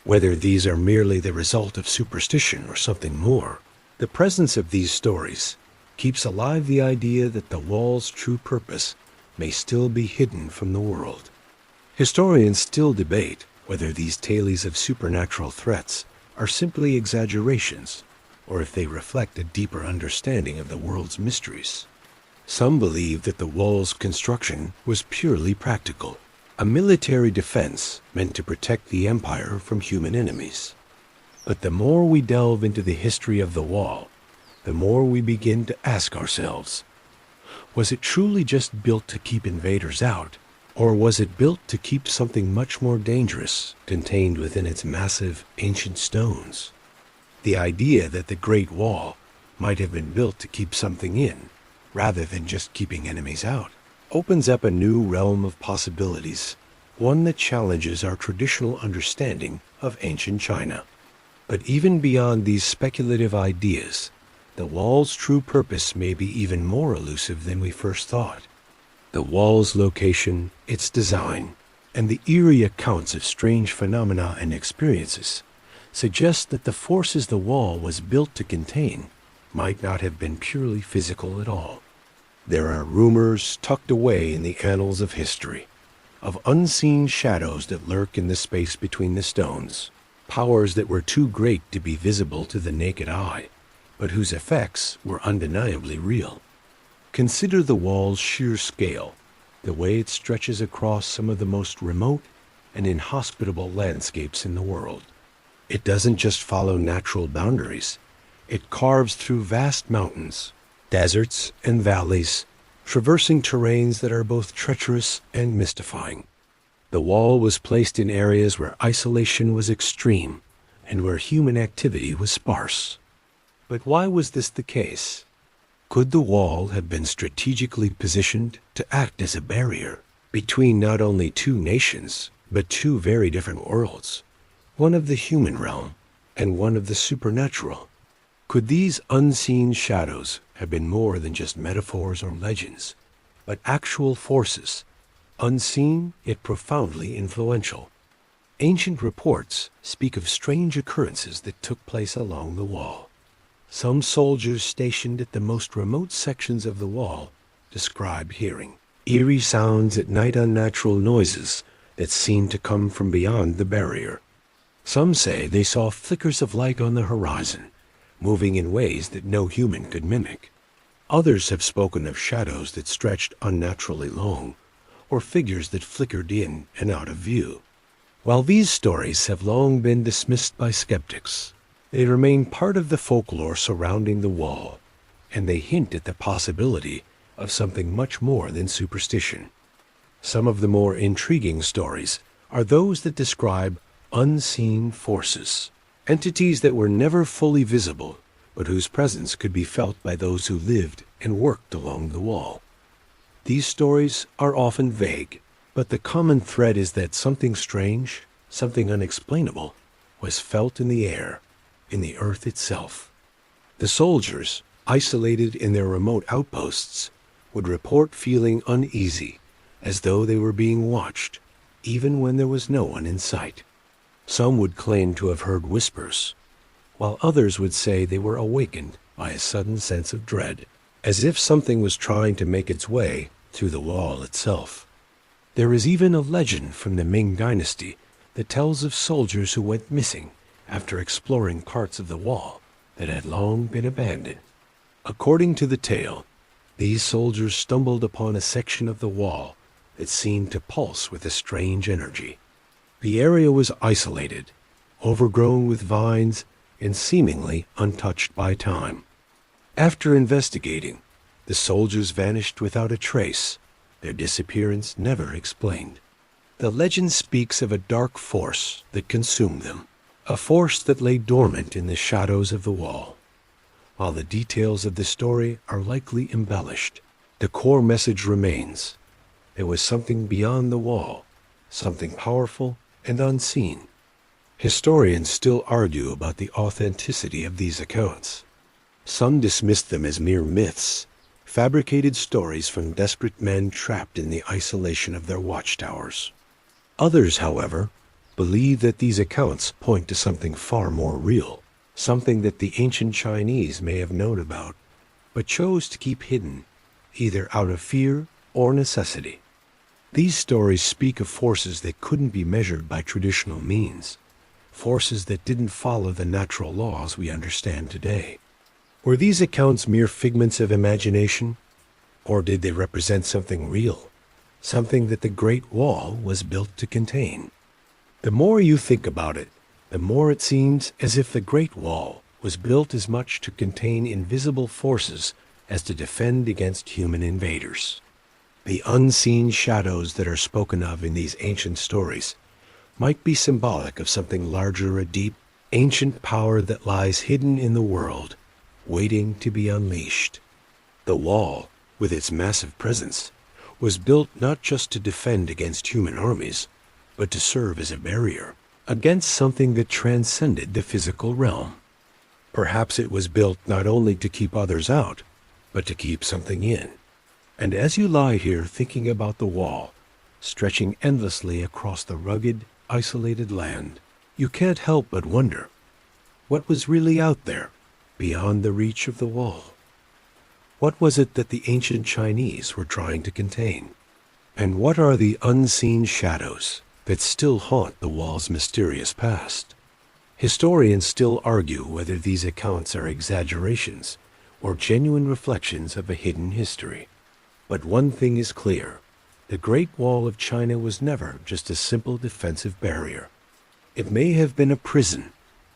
Whether these are merely the result of superstition or something more, the presence of these stories keeps alive the idea that the wall's true purpose may still be hidden from the world. Historians still debate whether these tales of supernatural threats are simply exaggerations, or if they reflect a deeper understanding of the world's mysteries. Some believe that the wall's construction was purely practical, a military defense meant to protect the empire from human enemies. But the more we delve into the history of the wall, the more we begin to ask ourselves, was it truly just built to keep invaders out, or was it built to keep something much more dangerous contained within its massive ancient stones? The idea that the Great Wall might have been built to keep something in, rather than just keeping enemies out, opens up a new realm of possibilities, one that challenges our traditional understanding of ancient China. But even beyond these speculative ideas, the wall's true purpose may be even more elusive than we first thought. The wall's location, its design, and the eerie accounts of strange phenomena and experiences suggest that the forces the wall was built to contain might not have been purely physical at all. There are rumors tucked away in the annals of history of unseen shadows that lurk in the space between the stones, powers that were too great to be visible to the naked eye, but whose effects were undeniably real. Consider the wall's sheer scale, the way it stretches across some of the most remote and inhospitable landscapes in the world. It doesn't just follow natural boundaries. It carves through vast mountains, deserts, and valleys, traversing terrains that are both treacherous and mystifying. The wall was placed in areas where isolation was extreme and where human activity was sparse. But why was this the case? Could the wall have been strategically positioned to act as a barrier between not only two nations, but two very different worlds, one of the human realm and one of the supernatural? Could these unseen shadows have been more than just metaphors or legends, but actual forces, unseen yet profoundly influential? Ancient reports speak of strange occurrences that took place along the wall. Some soldiers stationed at the most remote sections of the wall describe hearing eerie sounds at night, unnatural noises that seemed to come from beyond the barrier. Some say they saw flickers of light on the horizon, moving in ways that no human could mimic. Others have spoken of shadows that stretched unnaturally long, or figures that flickered in and out of view. While these stories have long been dismissed by skeptics, they remain part of the folklore surrounding the wall, and they hint at the possibility of something much more than superstition. Some of the more intriguing stories are those that describe unseen forces, entities that were never fully visible, but whose presence could be felt by those who lived and worked along the wall. These stories are often vague, but the common thread is that something strange, something unexplainable, was felt in the air, in the earth itself. The soldiers, isolated in their remote outposts, would report feeling uneasy, as though they were being watched, even when there was no one in sight. Some would claim to have heard whispers, while others would say they were awakened by a sudden sense of dread, as if something was trying to make its way through the wall itself. There is even a legend from the Ming Dynasty that tells of soldiers who went missing after exploring parts of the wall that had long been abandoned. According to the tale, these soldiers stumbled upon a section of the wall that seemed to pulse with a strange energy. The area was isolated, overgrown with vines, and seemingly untouched by time. After investigating, the soldiers vanished without a trace, their disappearance never explained. The legend speaks of a dark force that consumed them, a force that lay dormant in the shadows of the wall. While the details of the story are likely embellished, the core message remains. There was something beyond the wall, something powerful and unseen. Historians still argue about the authenticity of these accounts. Some dismiss them as mere myths, fabricated stories from desperate men trapped in the isolation of their watchtowers. Others, however, believe that these accounts point to something far more real, something that the ancient Chinese may have known about, but chose to keep hidden, either out of fear or necessity. These stories speak of forces that couldn't be measured by traditional means, forces that didn't follow the natural laws we understand today. Were these accounts mere figments of imagination, or did they represent something real, something that the Great Wall was built to contain? The more you think about it, the more it seems as if the Great Wall was built as much to contain invisible forces as to defend against human invaders. The unseen shadows that are spoken of in these ancient stories might be symbolic of something larger, a deep, ancient power that lies hidden in the world, waiting to be unleashed. The wall, with its massive presence, was built not just to defend against human armies, but to serve as a barrier against something that transcended the physical realm. Perhaps it was built not only to keep others out, but to keep something in. And as you lie here thinking about the wall, stretching endlessly across the rugged, isolated land, you can't help but wonder, what was really out there, beyond the reach of the wall? What was it that the ancient Chinese were trying to contain? And what are the unseen shadows that still haunt the wall's mysterious past? Historians still argue whether these accounts are exaggerations or genuine reflections of a hidden history. But one thing is clear. The Great Wall of China was never just a simple defensive barrier. It may have been a prison,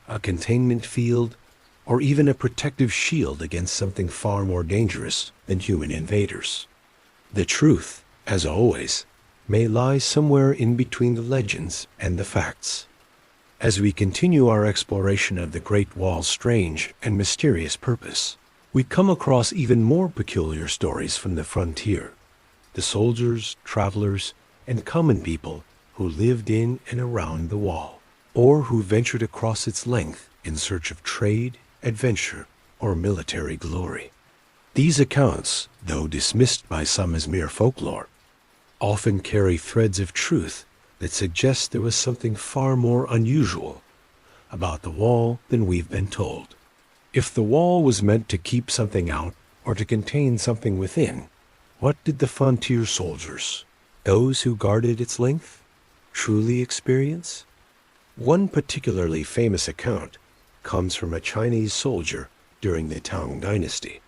a containment field, or even a protective shield against something far more dangerous than human invaders. The truth, as always, may lie somewhere in between the legends and the facts. As we continue our exploration of the Great Wall's strange and mysterious purpose, we come across even more peculiar stories from the frontier. The soldiers, travelers, and common people who lived in and around the wall, or who ventured across its length in search of trade, adventure, or military glory. These accounts, though dismissed by some as mere folklore, often carry threads of truth that suggest there was something far more unusual about the wall than we've been told. If the wall was meant to keep something out or to contain something within, what did the frontier soldiers, those who guarded its length, truly experience? One particularly famous account comes from a Chinese soldier during the Tang Dynasty.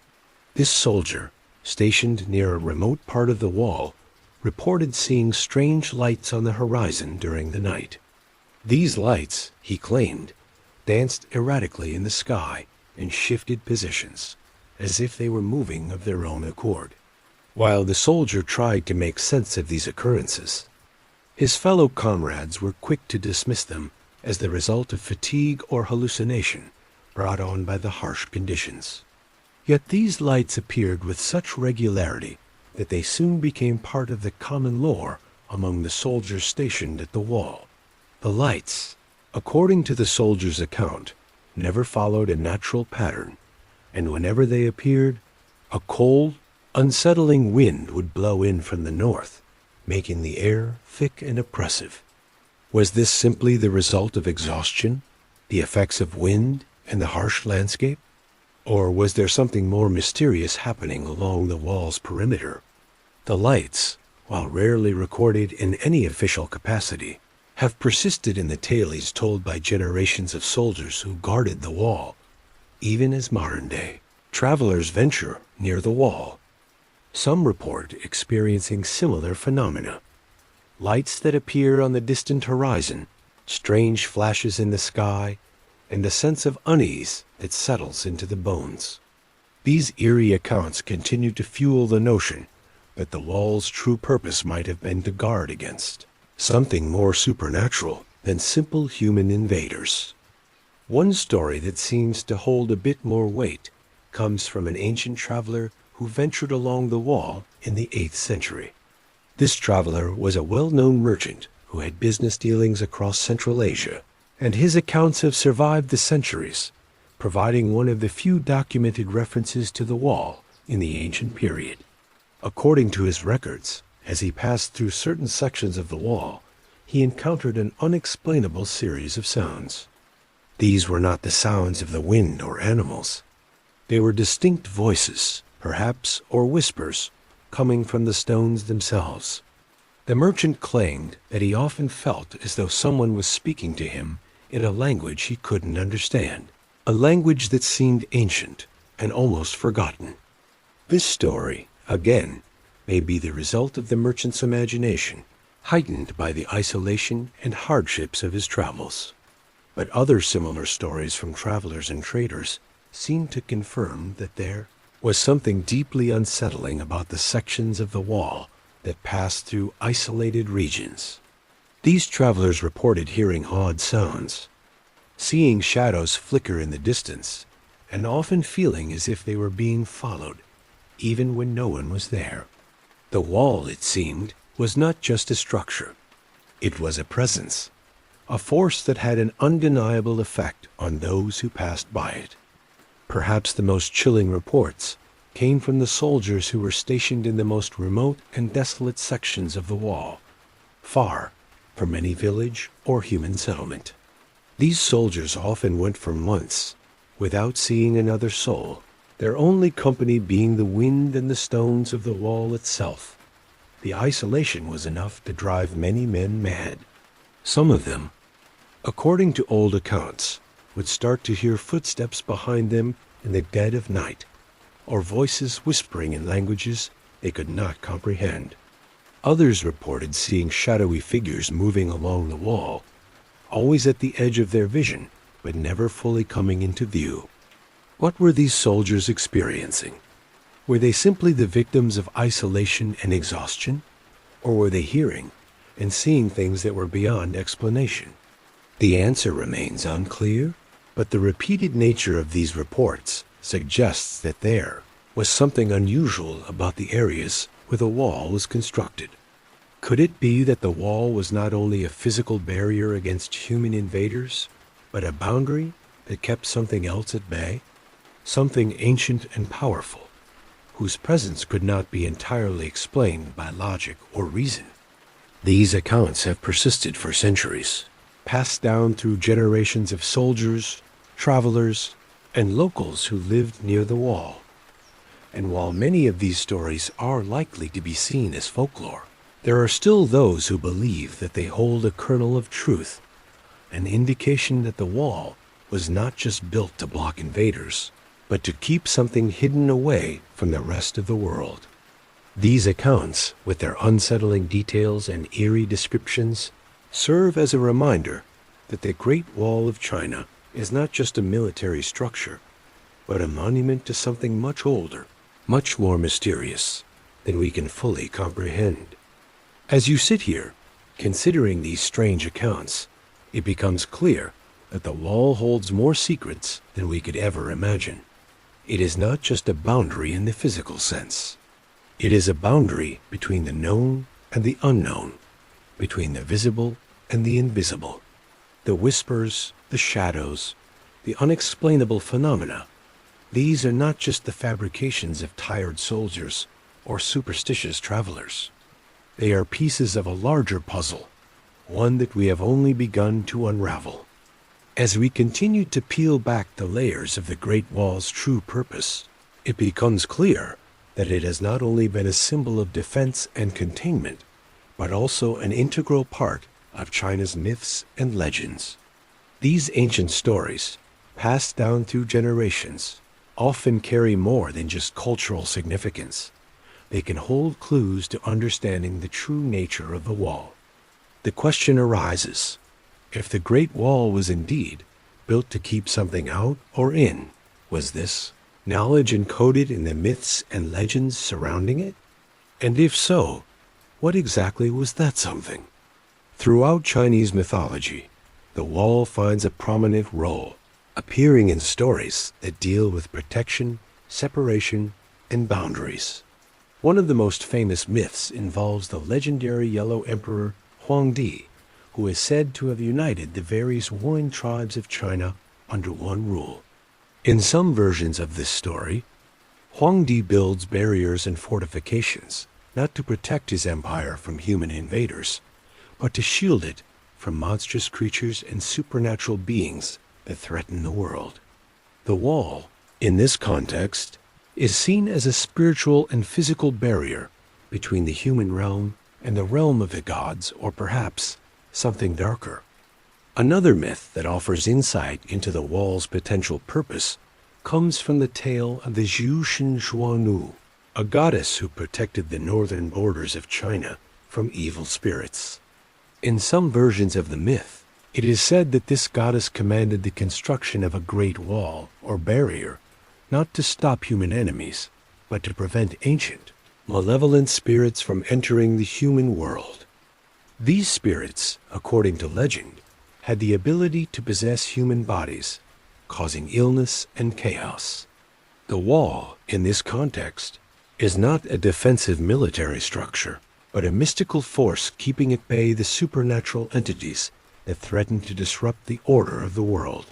This soldier, stationed near a remote part of the wall, reported seeing strange lights on the horizon during the night. These lights, he claimed, danced erratically in the sky and shifted positions, as if they were moving of their own accord. While the soldier tried to make sense of these occurrences, his fellow comrades were quick to dismiss them as the result of fatigue or hallucination brought on by the harsh conditions. Yet these lights appeared with such regularity that they soon became part of the common lore among the soldiers stationed at the wall. The lights, according to the soldier's account, never followed a natural pattern, and whenever they appeared, a cold, unsettling wind would blow in from the north, making the air thick and oppressive. Was this simply the result of exhaustion, the effects of wind and the harsh landscape? Or was there something more mysterious happening along the wall's perimeter? The lights, while rarely recorded in any official capacity, have persisted in the tales told by generations of soldiers who guarded the wall, even as modern-day travelers venture near the wall. Some report experiencing similar phenomena. Lights that appear on the distant horizon, strange flashes in the sky, and a sense of unease that settles into the bones. These eerie accounts continue to fuel the notion that the wall's true purpose might have been to guard against something more supernatural than simple human invaders. One story that seems to hold a bit more weight comes from an ancient traveler who ventured along the wall in the 8th century. This traveler was a well-known merchant who had business dealings across Central Asia, and his accounts have survived the centuries, providing one of the few documented references to the wall in the ancient period. According to his records, as he passed through certain sections of the wall, he encountered an unexplainable series of sounds. These were not the sounds of the wind or animals. They were distinct voices, perhaps, or whispers, coming from the stones themselves. The merchant claimed that he often felt as though someone was speaking to him in a language he couldn't understand, a language that seemed ancient and almost forgotten. This story, again, may be the result of the merchant's imagination, heightened by the isolation and hardships of his travels. But other similar stories from travelers and traders seem to confirm that there was something deeply unsettling about the sections of the wall that passed through isolated regions. These travelers reported hearing odd sounds, seeing shadows flicker in the distance, and often feeling as if they were being followed, even when no one was there. The wall, it seemed, was not just a structure. It was a presence, a force that had an undeniable effect on those who passed by it. Perhaps the most chilling reports came from the soldiers who were stationed in the most remote and desolate sections of the wall, far from any village or human settlement. These soldiers often went for months without seeing another soul, their only company being the wind and the stones of the wall itself. The isolation was enough to drive many men mad. Some of them, according to old accounts, would start to hear footsteps behind them in the dead of night, or voices whispering in languages they could not comprehend. Others reported seeing shadowy figures moving along the wall, always at the edge of their vision, but never fully coming into view. What were these soldiers experiencing? Were they simply the victims of isolation and exhaustion? Or were they hearing and seeing things that were beyond explanation? The answer remains unclear, but the repeated nature of these reports suggests that there was something unusual about the areas where the wall was constructed. Could it be that the wall was not only a physical barrier against human invaders, but a boundary that kept something else at bay? Something ancient and powerful, whose presence could not be entirely explained by logic or reason. These accounts have persisted for centuries, passed down through generations of soldiers, travelers, and locals who lived near the wall. And while many of these stories are likely to be seen as folklore, there are still those who believe that they hold a kernel of truth, an indication that the wall was not just built to block invaders, but to keep something hidden away from the rest of the world. These accounts, with their unsettling details and eerie descriptions, serve as a reminder that the Great Wall of China is not just a military structure, but a monument to something much older, much more mysterious than we can fully comprehend. As you sit here, considering these strange accounts, it becomes clear that the wall holds more secrets than we could ever imagine. It is not just a boundary in the physical sense. It is a boundary between the known and the unknown, between the visible and the invisible. The whispers, the shadows, the unexplainable phenomena, these are not just the fabrications of tired soldiers or superstitious travelers. They are pieces of a larger puzzle, one that we have only begun to unravel. As we continue to peel back the layers of the Great Wall's true purpose, it becomes clear that it has not only been a symbol of defense and containment, but also an integral part of China's myths and legends. These ancient stories, passed down through generations, often carry more than just cultural significance. They can hold clues to understanding the true nature of the wall. The question arises, if the Great Wall was indeed built to keep something out or in, was this knowledge encoded in the myths and legends surrounding it? And if so, what exactly was that something? Throughout Chinese mythology, the wall finds a prominent role, appearing in stories that deal with protection, separation, and boundaries. One of the most famous myths involves the legendary Yellow Emperor Huangdi, who is said to have united the various warring tribes of China under one rule. In some versions of this story, Huangdi builds barriers and fortifications, not to protect his empire from human invaders, but to shield it from monstrous creatures and supernatural beings that threaten the world. The wall, in this context, is seen as a spiritual and physical barrier between the human realm and the realm of the gods, or perhaps something darker. Another myth that offers insight into the wall's potential purpose comes from the tale of the Zhu Shen, a goddess who protected the northern borders of China from evil spirits. In some versions of the myth, it is said that this goddess commanded the construction of a great wall or barrier, not to stop human enemies, but to prevent ancient, malevolent spirits from entering the human world. These spirits, according to legend, had the ability to possess human bodies, causing illness and chaos. The wall, in this context, is not a defensive military structure, but a mystical force keeping at bay the supernatural entities that threaten to disrupt the order of the world.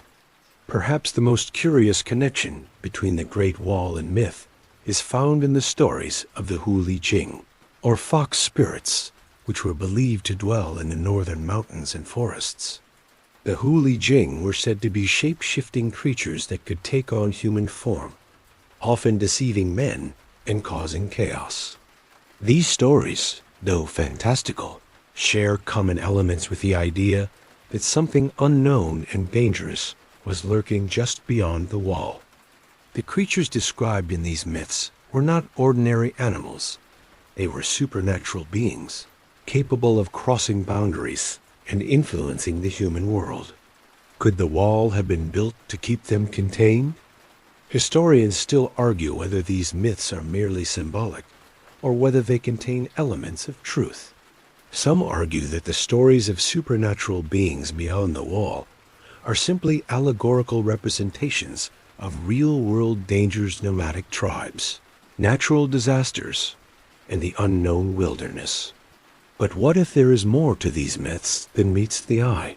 Perhaps the most curious connection between the Great Wall and myth is found in the stories of the Hu Jing, or fox spirits, which were believed to dwell in the northern mountains and forests. The Hu Jing were said to be shape-shifting creatures that could take on human form, often deceiving men and causing chaos. These stories, though fantastical, share common elements with the idea that something unknown and dangerous was lurking just beyond the wall. The creatures described in these myths were not ordinary animals. They were supernatural beings, capable of crossing boundaries and influencing the human world. Could the wall have been built to keep them contained? Historians still argue whether these myths are merely symbolic, or whether they contain elements of truth. Some argue that the stories of supernatural beings beyond the wall are simply allegorical representations of real-world dangers, nomadic tribes, natural disasters, and the unknown wilderness. But what if there is more to these myths than meets the eye?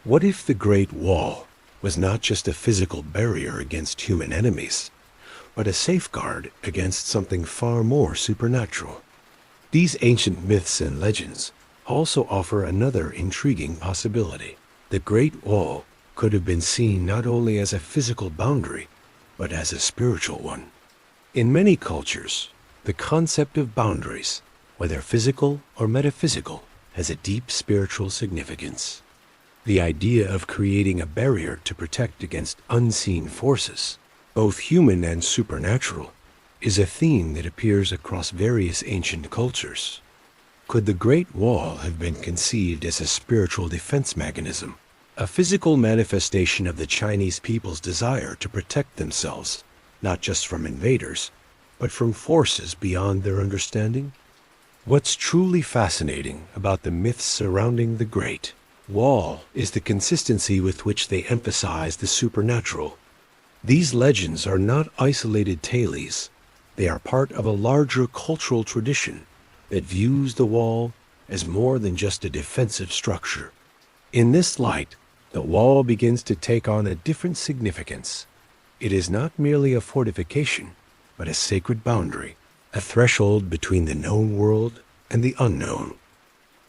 What if the Great Wall was not just a physical barrier against human enemies, but a safeguard against something far more supernatural? These ancient myths and legends also offer another intriguing possibility. The Great Wall could have been seen not only as a physical boundary, but as a spiritual one. In many cultures, the concept of boundaries, whether physical or metaphysical, has a deep spiritual significance. The idea of creating a barrier to protect against unseen forces, both human and supernatural, is a theme that appears across various ancient cultures. Could the Great Wall have been conceived as a spiritual defense mechanism, a physical manifestation of the Chinese people's desire to protect themselves, not just from invaders, but from forces beyond their understanding? What's truly fascinating about the myths surrounding the Great Wall is the consistency with which they emphasize the supernatural. These legends are not isolated tales. They are part of a larger cultural tradition that views the wall as more than just a defensive structure. In this light, the wall begins to take on a different significance. It is not merely a fortification, but a sacred boundary, a threshold between the known world and the unknown.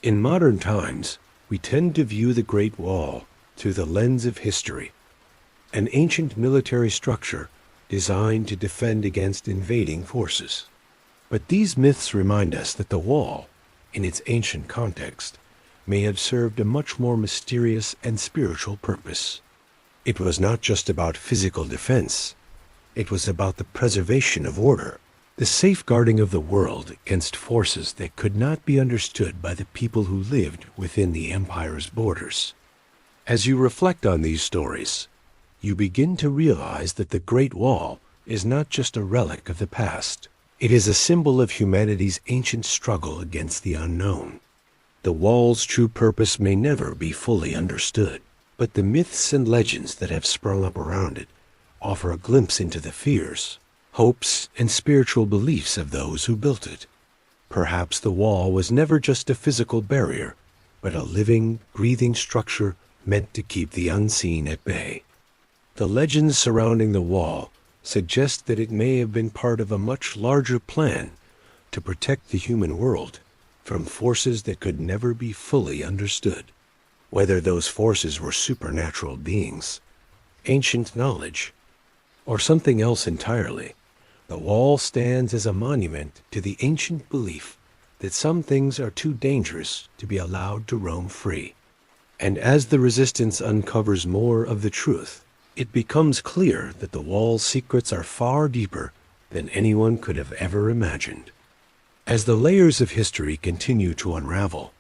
In modern times, we tend to view the Great Wall through the lens of history, an ancient military structure designed to defend against invading forces. But these myths remind us that the wall, in its ancient context, may have served a much more mysterious and spiritual purpose. It was not just about physical defense. It was about the preservation of order, the safeguarding of the world against forces that could not be understood by the people who lived within the empire's borders. As you reflect on these stories, you begin to realize that the Great Wall is not just a relic of the past. It is a symbol of humanity's ancient struggle against the unknown. The wall's true purpose may never be fully understood, but the myths and legends that have sprung up around it offer a glimpse into the fears, hopes, and spiritual beliefs of those who built it. Perhaps the wall was never just a physical barrier, but a living, breathing structure meant to keep the unseen at bay. The legends surrounding the wall suggest that it may have been part of a much larger plan to protect the human world from forces that could never be fully understood. Whether those forces were supernatural beings, ancient knowledge, or something else entirely, the wall stands as a monument to the ancient belief that some things are too dangerous to be allowed to roam free. And as the resistance uncovers more of the truth, it becomes clear that the wall's secrets are far deeper than anyone could have ever imagined. As the layers of history continue to unravel,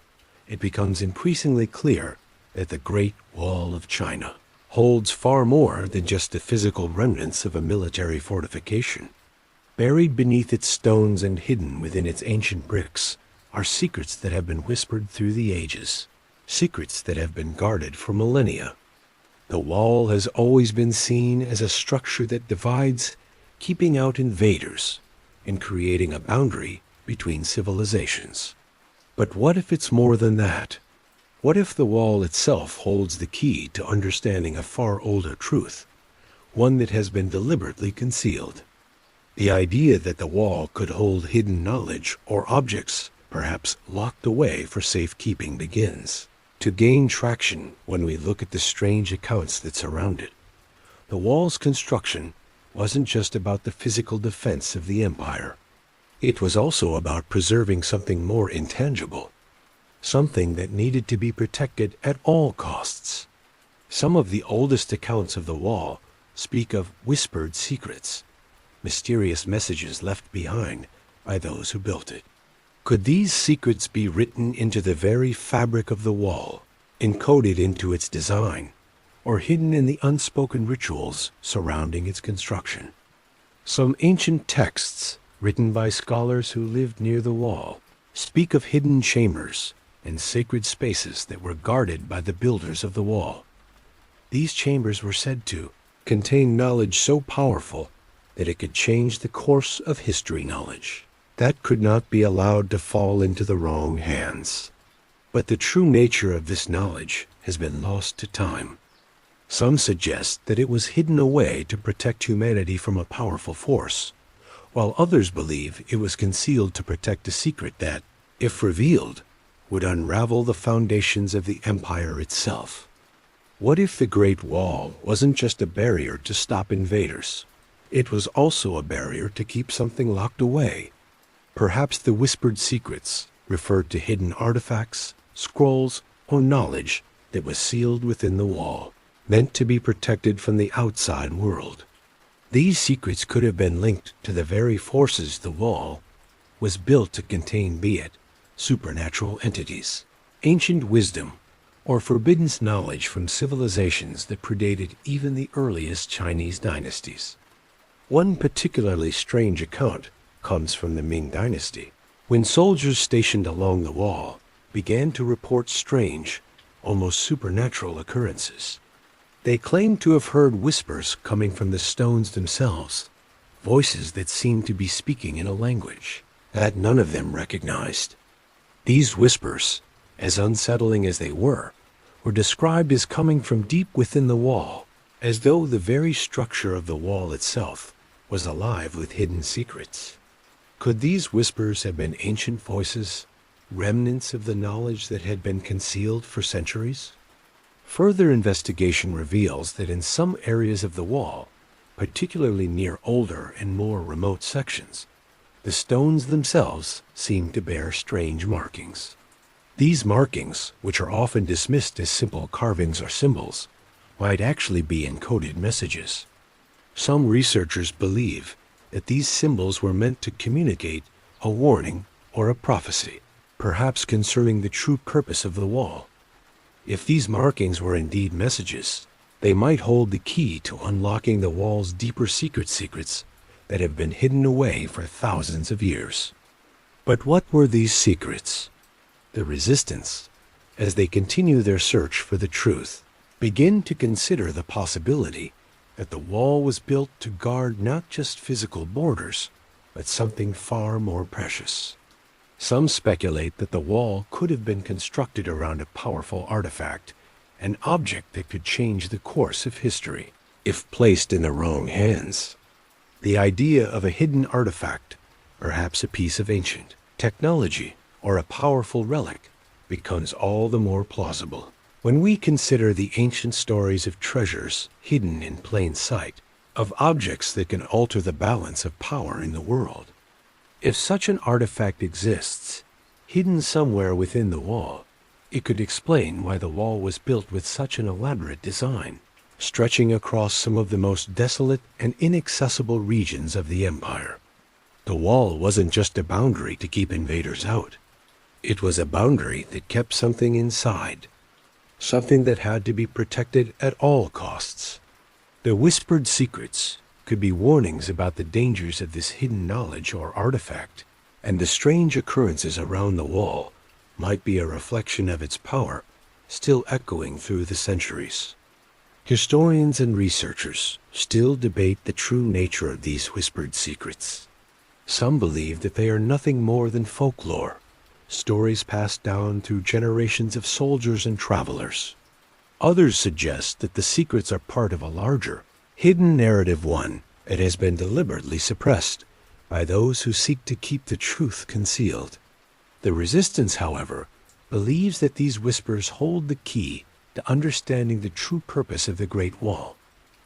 it becomes increasingly clear that the Great Wall of China holds far more than just the physical remnants of a military fortification. Buried beneath its stones and hidden within its ancient bricks are secrets that have been whispered through the ages, secrets that have been guarded for millennia. The wall has always been seen as a structure that divides, keeping out invaders and creating a boundary between civilizations. But what if it's more than that? What if the wall itself holds the key to understanding a far older truth, one that has been deliberately concealed? The idea that the wall could hold hidden knowledge or objects, perhaps locked away for safekeeping, begins to gain traction when we look at the strange accounts that surround it. The wall's construction wasn't just about the physical defense of the empire. It was also about preserving something more intangible, something that needed to be protected at all costs. Some of the oldest accounts of the wall speak of whispered secrets, mysterious messages left behind by those who built it. Could these secrets be written into the very fabric of the wall, encoded into its design, or hidden in the unspoken rituals surrounding its construction? Some ancient texts, written by scholars who lived near the wall, speak of hidden chambers and sacred spaces that were guarded by the builders of the wall. These chambers were said to contain knowledge so powerful that it could change the course of history, knowledge that could not be allowed to fall into the wrong hands. But the true nature of this knowledge has been lost to time. Some suggest that it was hidden away to protect humanity from a powerful force, while others believe it was concealed to protect a secret that, if revealed, would unravel the foundations of the empire itself. What if the Great Wall wasn't just a barrier to stop invaders? It was also a barrier to keep something locked away. Perhaps the whispered secrets referred to hidden artifacts, scrolls, or knowledge that was sealed within the wall, meant to be protected from the outside world. These secrets could have been linked to the very forces the wall was built to contain, be it supernatural entities, ancient wisdom, or forbidden knowledge from civilizations that predated even the earliest Chinese dynasties. One particularly strange account comes from the Ming Dynasty, when soldiers stationed along the wall began to report strange, almost supernatural occurrences. They claimed to have heard whispers coming from the stones themselves, voices that seemed to be speaking in a language that none of them recognized. These whispers, as unsettling as they were described as coming from deep within the wall, as though the very structure of the wall itself was alive with hidden secrets. Could these whispers have been ancient voices, remnants of the knowledge that had been concealed for centuries? Further investigation reveals that in some areas of the wall, particularly near older and more remote sections, the stones themselves seem to bear strange markings. These markings, which are often dismissed as simple carvings or symbols, might actually be encoded messages. Some researchers believe that these symbols were meant to communicate a warning or a prophecy, perhaps concerning the true purpose of the wall. If these markings were indeed messages, they might hold the key to unlocking the wall's deeper secrets that have been hidden away for thousands of years. But what were these secrets? The resistance, as they continue their search for the truth, begin to consider the possibility that the wall was built to guard not just physical borders, but something far more precious. Some speculate that the wall could have been constructed around a powerful artifact, an object that could change the course of history, if placed in the wrong hands. The idea of a hidden artifact, perhaps a piece of ancient technology or a powerful relic becomes all the more plausible. When we consider the ancient stories of treasures hidden in plain sight, of objects that can alter the balance of power in the world, if such an artifact exists, hidden somewhere within the wall, it could explain why the wall was built with such an elaborate design, stretching across some of the most desolate and inaccessible regions of the empire. The wall wasn't just a boundary to keep invaders out. It was a boundary that kept something inside, something that had to be protected at all costs. The whispered secrets could be warnings about the dangers of this hidden knowledge or artifact, and the strange occurrences around the wall might be a reflection of its power, still echoing through the centuries. Historians and researchers still debate the true nature of these whispered secrets. Some believe that they are nothing more than folklore, stories passed down through generations of soldiers and travelers. Others suggest that the secrets are part of a larger, hidden narrative, one that has been deliberately suppressed by those who seek to keep the truth concealed. The resistance, however, believes that these whispers hold the key to understanding the true purpose of the Great Wall.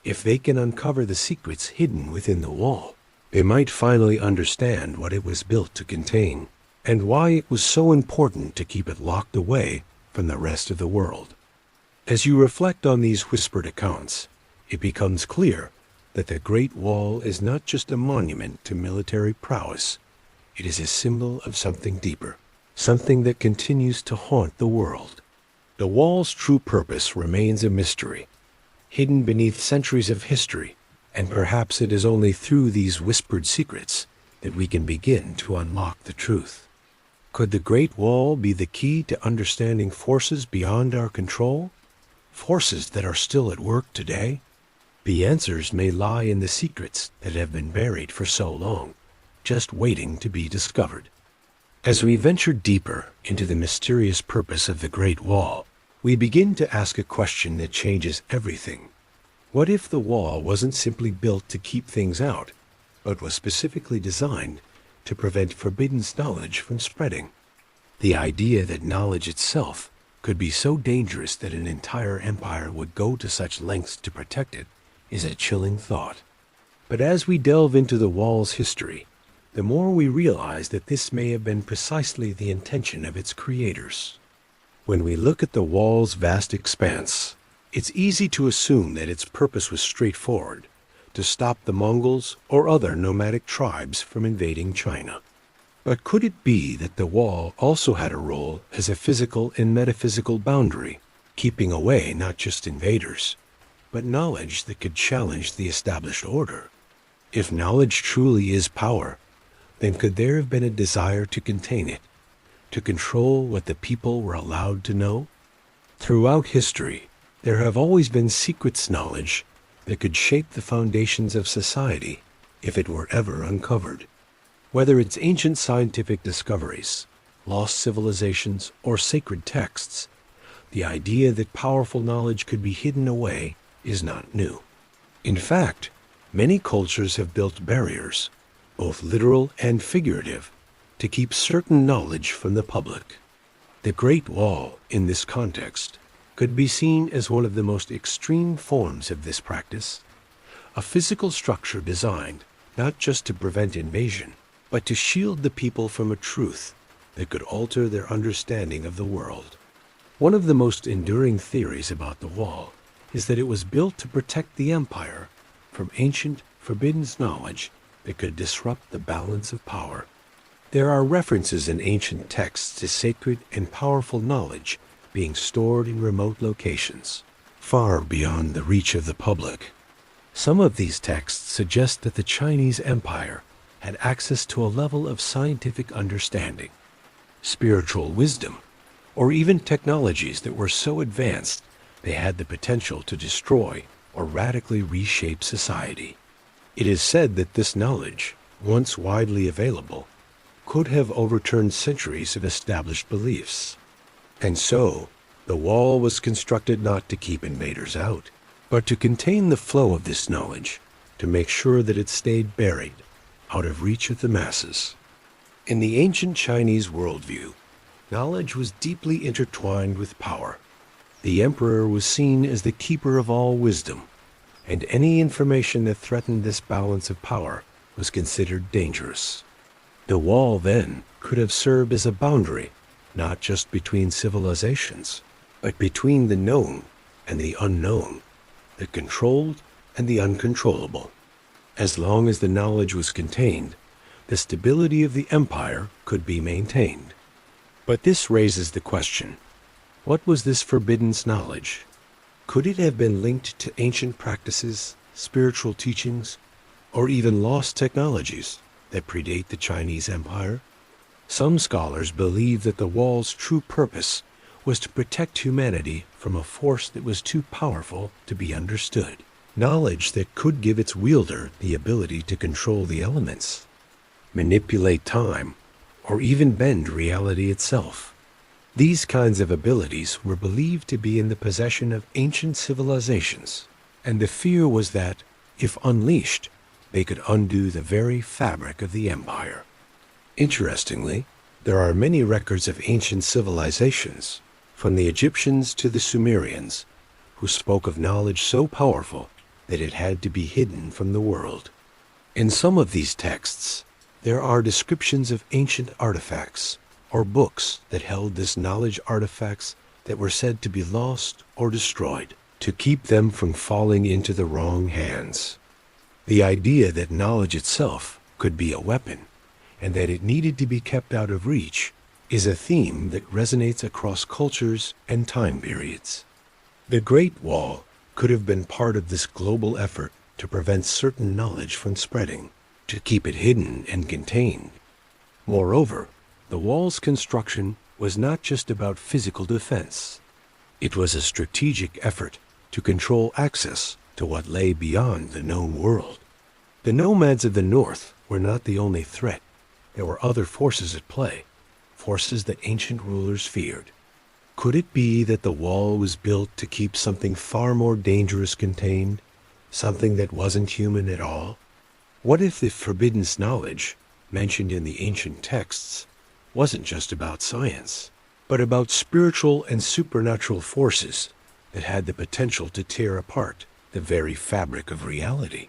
If they can uncover the secrets hidden within the wall, they might finally understand what it was built to contain, and why it was so important to keep it locked away from the rest of the world. As you reflect on these whispered accounts, it becomes clear that the Great Wall is not just a monument to military prowess. It is a symbol of something deeper, something that continues to haunt the world. The wall's true purpose remains a mystery, hidden beneath centuries of history, and perhaps it is only through these whispered secrets that we can begin to unlock the truth. Could the Great Wall be the key to understanding forces beyond our control? Forces that are still at work today? The answers may lie in the secrets that have been buried for so long, just waiting to be discovered. As we venture deeper into the mysterious purpose of the Great Wall, we begin to ask a question that changes everything. What if the wall wasn't simply built to keep things out, but was specifically designed to prevent forbidden knowledge from spreading? The idea that knowledge itself could be so dangerous that an entire empire would go to such lengths to protect it is a chilling thought. But as we delve into the wall's history, the more we realize that this may have been precisely the intention of its creators. When we look at the wall's vast expanse, it's easy to assume that its purpose was straightforward: to stop the Mongols or other nomadic tribes from invading China. But could it be that the wall also had a role as a physical and metaphysical boundary, keeping away not just invaders, but knowledge that could challenge the established order? If knowledge truly is power, then could there have been a desire to contain it, to control what the people were allowed to know? Throughout history, there have always been secrets knowledge that could shape the foundations of society if it were ever uncovered. Whether it's ancient scientific discoveries, lost civilizations, or sacred texts, the idea that powerful knowledge could be hidden away is not new. In fact, many cultures have built barriers, both literal and figurative, to keep certain knowledge from the public. The Great Wall, in this context, could be seen as one of the most extreme forms of this practice, a physical structure designed not just to prevent invasion, but to shield the people from a truth that could alter their understanding of the world. One of the most enduring theories about the wall is that it was built to protect the empire from ancient, forbidden knowledge that could disrupt the balance of power. There are references in ancient texts to sacred and powerful knowledge being stored in remote locations, far beyond the reach of the public. Some of these texts suggest that the Chinese Empire had access to a level of scientific understanding, spiritual wisdom, or even technologies that were so advanced they had the potential to destroy or radically reshape society. It is said that this knowledge, once widely available, could have overturned centuries of established beliefs. And so, the wall was constructed not to keep invaders out, but to contain the flow of this knowledge, to make sure that it stayed buried, out of reach of the masses. In the ancient Chinese worldview, Knowledge was deeply intertwined with power. The emperor was seen as the keeper of all wisdom, and any information that threatened this balance of power was considered dangerous. The wall, then, could have served as a boundary, not just between civilizations, but between the known and the unknown, the controlled and the uncontrollable. As long as the knowledge was contained, the stability of the empire could be maintained. But this raises the question, what was this forbidden knowledge? Could it have been linked to ancient practices, spiritual teachings, or even lost technologies that predate the Chinese Empire? Some scholars believe that the wall's true purpose was to protect humanity from a force that was too powerful to be understood. Knowledge that could give its wielder the ability to control the elements, manipulate time, or even bend reality itself. These kinds of abilities were believed to be in the possession of ancient civilizations, and the fear was that, if unleashed, they could undo the very fabric of the empire. Interestingly, there are many records of ancient civilizations, from the Egyptians to the Sumerians, who spoke of knowledge so powerful that it had to be hidden from the world. In some of these texts, there are descriptions of ancient artifacts or books that held this knowledge, artifacts that were said to be lost or destroyed to keep them from falling into the wrong hands. The idea that knowledge itself could be a weapon and that it needed to be kept out of reach is a theme that resonates across cultures and time periods. The Great Wall could have been part of this global effort to prevent certain knowledge from spreading, to keep it hidden and contained. Moreover, the wall's construction was not just about physical defense. It was a strategic effort to control access to what lay beyond the known world. The nomads of the north were not the only threat. There were other forces at play, forces that ancient rulers feared. Could it be that the wall was built to keep something far more dangerous contained, something that wasn't human at all? What if the forbidden knowledge, mentioned in the ancient texts, wasn't just about science, but about spiritual and supernatural forces that had the potential to tear apart the very fabric of reality?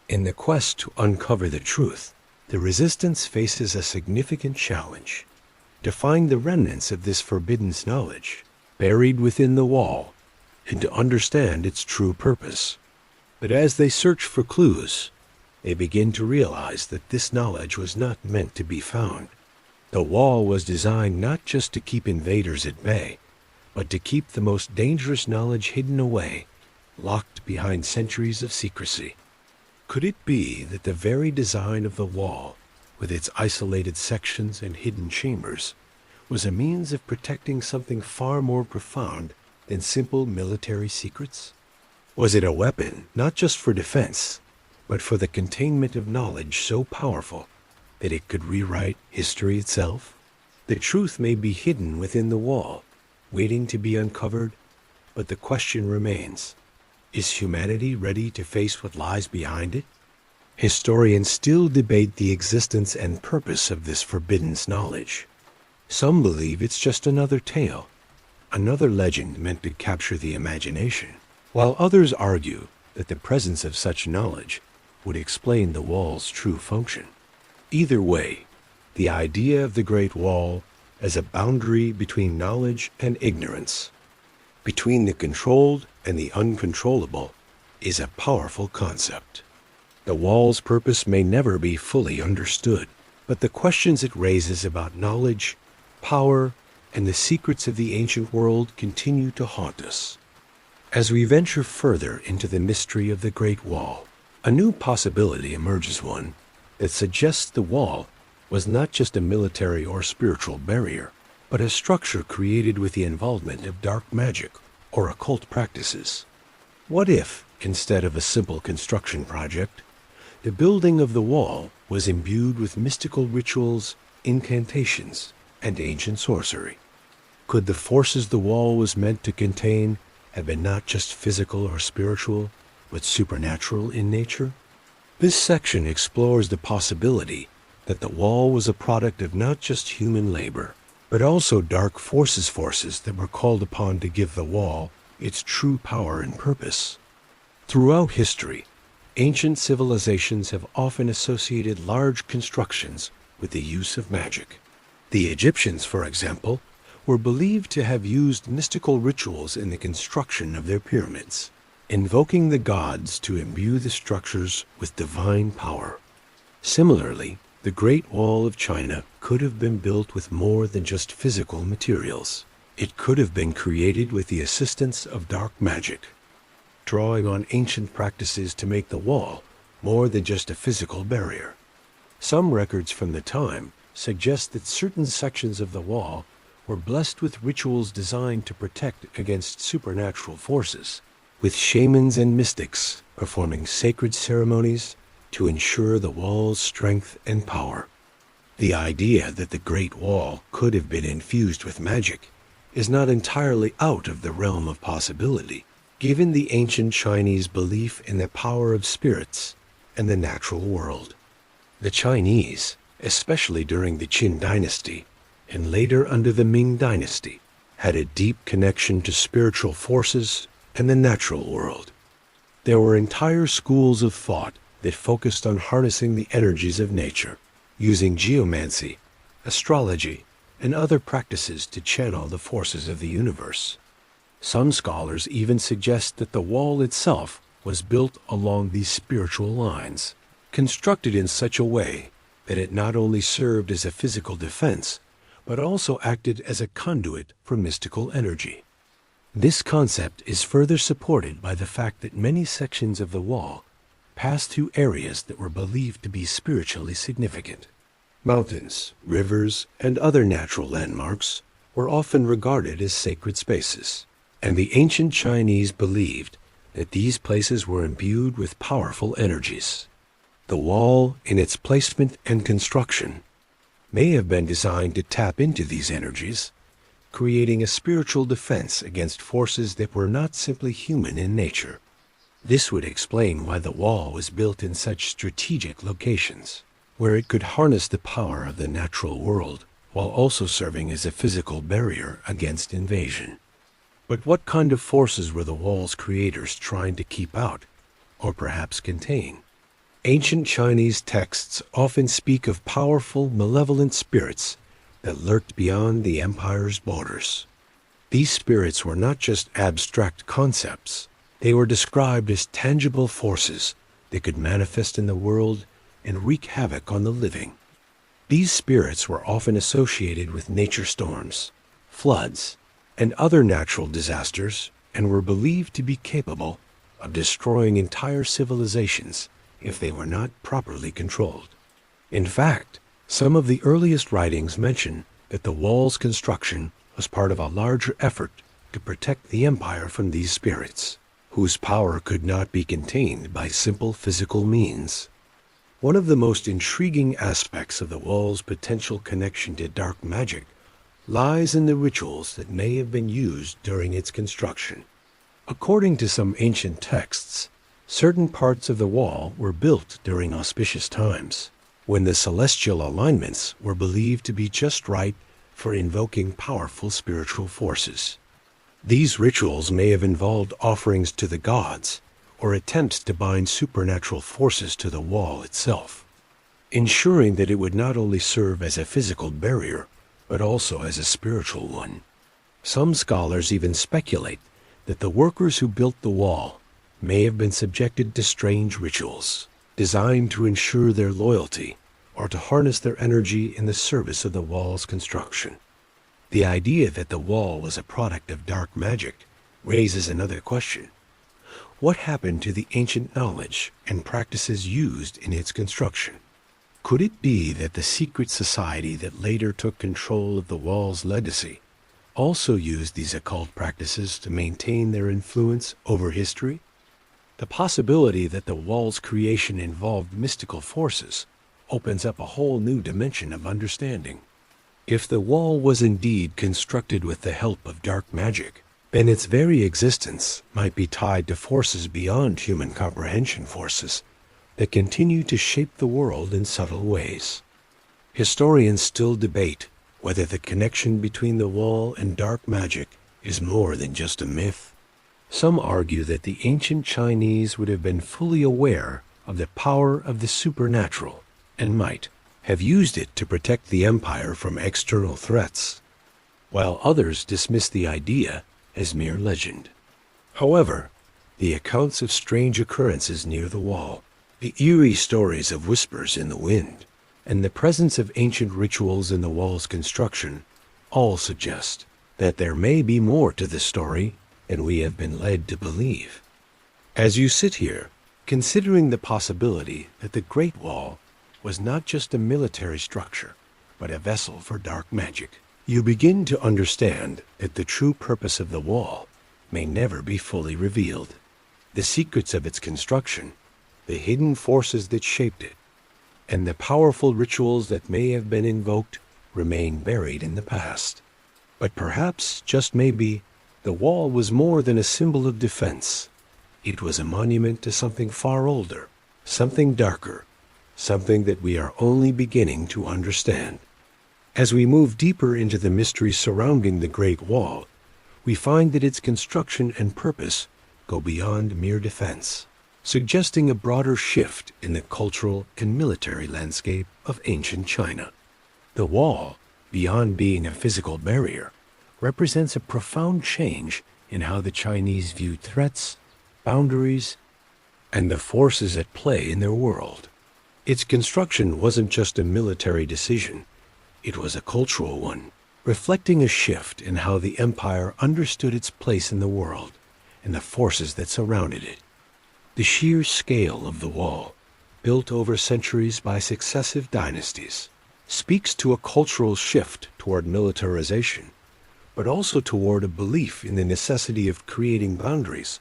In the quest to uncover the truth, the resistance faces a significant challenge: to find the remnants of this forbidden knowledge buried within the wall and to understand its true purpose. But as they search for clues, they begin to realize that this knowledge was not meant to be found. The wall was designed not just to keep invaders at bay, but to keep the most dangerous knowledge hidden away, locked behind centuries of secrecy. Could it be that the very design of the wall, with its isolated sections and hidden chambers, was a means of protecting something far more profound than simple military secrets? Was it a weapon, not just for defense, but for the containment of knowledge so powerful that it could rewrite history itself? The truth may be hidden within the wall, waiting to be uncovered, but the question remains: is humanity ready to face what lies behind it? Historians still debate the existence and purpose of this forbidden knowledge. Some believe it's just another tale, another legend meant to capture the imagination, while others argue that the presence of such knowledge would explain the wall's true function. Either way, the idea of the Great Wall as a boundary between knowledge and ignorance, between the controlled and the uncontrollable, is a powerful concept. The wall's purpose may never be fully understood, but the questions it raises about knowledge, power, and the secrets of the ancient world continue to haunt us. As we venture further into the mystery of the Great Wall, a new possibility emerges, one that suggests the wall was not just a military or spiritual barrier, but a structure created with the involvement of dark magic or occult practices. What if, instead of a simple construction project, the building of the wall was imbued with mystical rituals, incantations, and ancient sorcery? Could the forces the wall was meant to contain have been not just physical or spiritual, but supernatural in nature? This section explores the possibility that the wall was a product of not just human labor, but also dark forces that were called upon to give the wall its true power and purpose. Throughout history, ancient civilizations have often associated large constructions with the use of magic. The Egyptians, for example, were believed to have used mystical rituals in the construction of their pyramids, invoking the gods to imbue the structures with divine power. Similarly, the Great Wall of China could have been built with more than just physical materials. It could have been created with the assistance of dark magic, drawing on ancient practices to make the wall more than just a physical barrier. Some records from the time suggest that certain sections of the wall were blessed with rituals designed to protect against supernatural forces, with shamans and mystics performing sacred ceremonies to ensure the wall's strength and power. The idea that the Great Wall could have been infused with magic is not entirely out of the realm of possibility, given the ancient Chinese belief in the power of spirits and the natural world. The Chinese, especially during the Qin dynasty and later under the Ming dynasty, had a deep connection to spiritual forces and the natural world. There were entire schools of thought that focused on harnessing the energies of nature, using geomancy, astrology, and other practices to channel the forces of the universe. Some scholars even suggest that the wall itself was built along these spiritual lines, constructed in such a way that it not only served as a physical defense, but also acted as a conduit for mystical energy. This concept is further supported by the fact that many sections of the wall passed through areas that were believed to be spiritually significant. Mountains, rivers, and other natural landmarks were often regarded as sacred spaces, and the ancient Chinese believed that these places were imbued with powerful energies. The wall, in its placement and construction, may have been designed to tap into these energies, creating a spiritual defense against forces that were not simply human in nature. This would explain why the wall was built in such strategic locations, where it could harness the power of the natural world while also serving as a physical barrier against invasion. But what kind of forces were the wall's creators trying to keep out, or perhaps contain? Ancient Chinese texts often speak of powerful, malevolent spirits that lurked beyond the empire's borders. These spirits were not just abstract concepts. They were described as tangible forces that could manifest in the world and wreak havoc on the living. These spirits were often associated with nature storms, floods, and other natural disasters, and were believed to be capable of destroying entire civilizations if they were not properly controlled. In fact, some of the earliest writings mention that the wall's construction was part of a larger effort to protect the empire from these spirits, whose power could not be contained by simple physical means. One of the most intriguing aspects of the wall's potential connection to dark magic lies in the rituals that may have been used during its construction. According to some ancient texts, certain parts of the wall were built during auspicious times, when the celestial alignments were believed to be just right for invoking powerful spiritual forces. These rituals may have involved offerings to the gods or attempts to bind supernatural forces to the wall itself, ensuring that it would not only serve as a physical barrier, but also as a spiritual one. Some scholars even speculate that the workers who built the wall may have been subjected to strange rituals, designed to ensure their loyalty or to harness their energy in the service of the wall's construction. The idea that the wall was a product of dark magic raises another question. What happened to the ancient knowledge and practices used in its construction? Could it be that the secret society that later took control of the wall's legacy also used these occult practices to maintain their influence over history? The possibility that the wall's creation involved mystical forces opens up a whole new dimension of understanding. If the wall was indeed constructed with the help of dark magic, then its very existence might be tied to forces beyond human comprehension, forces that continue to shape the world in subtle ways. Historians still debate whether the connection between the wall and dark magic is more than just a myth. Some argue that the ancient Chinese would have been fully aware of the power of the supernatural and might have used it to protect the empire from external threats, while others dismiss the idea as mere legend. However, the accounts of strange occurrences near the wall, the eerie stories of whispers in the wind, and the presence of ancient rituals in the wall's construction all suggest that there may be more to the story than we have been led to believe. As you sit here, considering the possibility that the Great Wall was not just a military structure, but a vessel for dark magic, you begin to understand that the true purpose of the wall may never be fully revealed. The secrets of its construction, the hidden forces that shaped it, and the powerful rituals that may have been invoked remain buried in the past. But perhaps, just maybe, the wall was more than a symbol of defense. It was a monument to something far older, something darker, something that we are only beginning to understand. As we move deeper into the mystery surrounding the Great Wall, we find that its construction and purpose go beyond mere defense, suggesting a broader shift in the cultural and military landscape of ancient China. The wall, beyond being a physical barrier, represents a profound change in how the Chinese viewed threats, boundaries, and the forces at play in their world. Its construction wasn't just a military decision, it was a cultural one, reflecting a shift in how the empire understood its place in the world and the forces that surrounded it. The sheer scale of the wall, built over centuries by successive dynasties, speaks to a cultural shift toward militarization, but also toward a belief in the necessity of creating boundaries,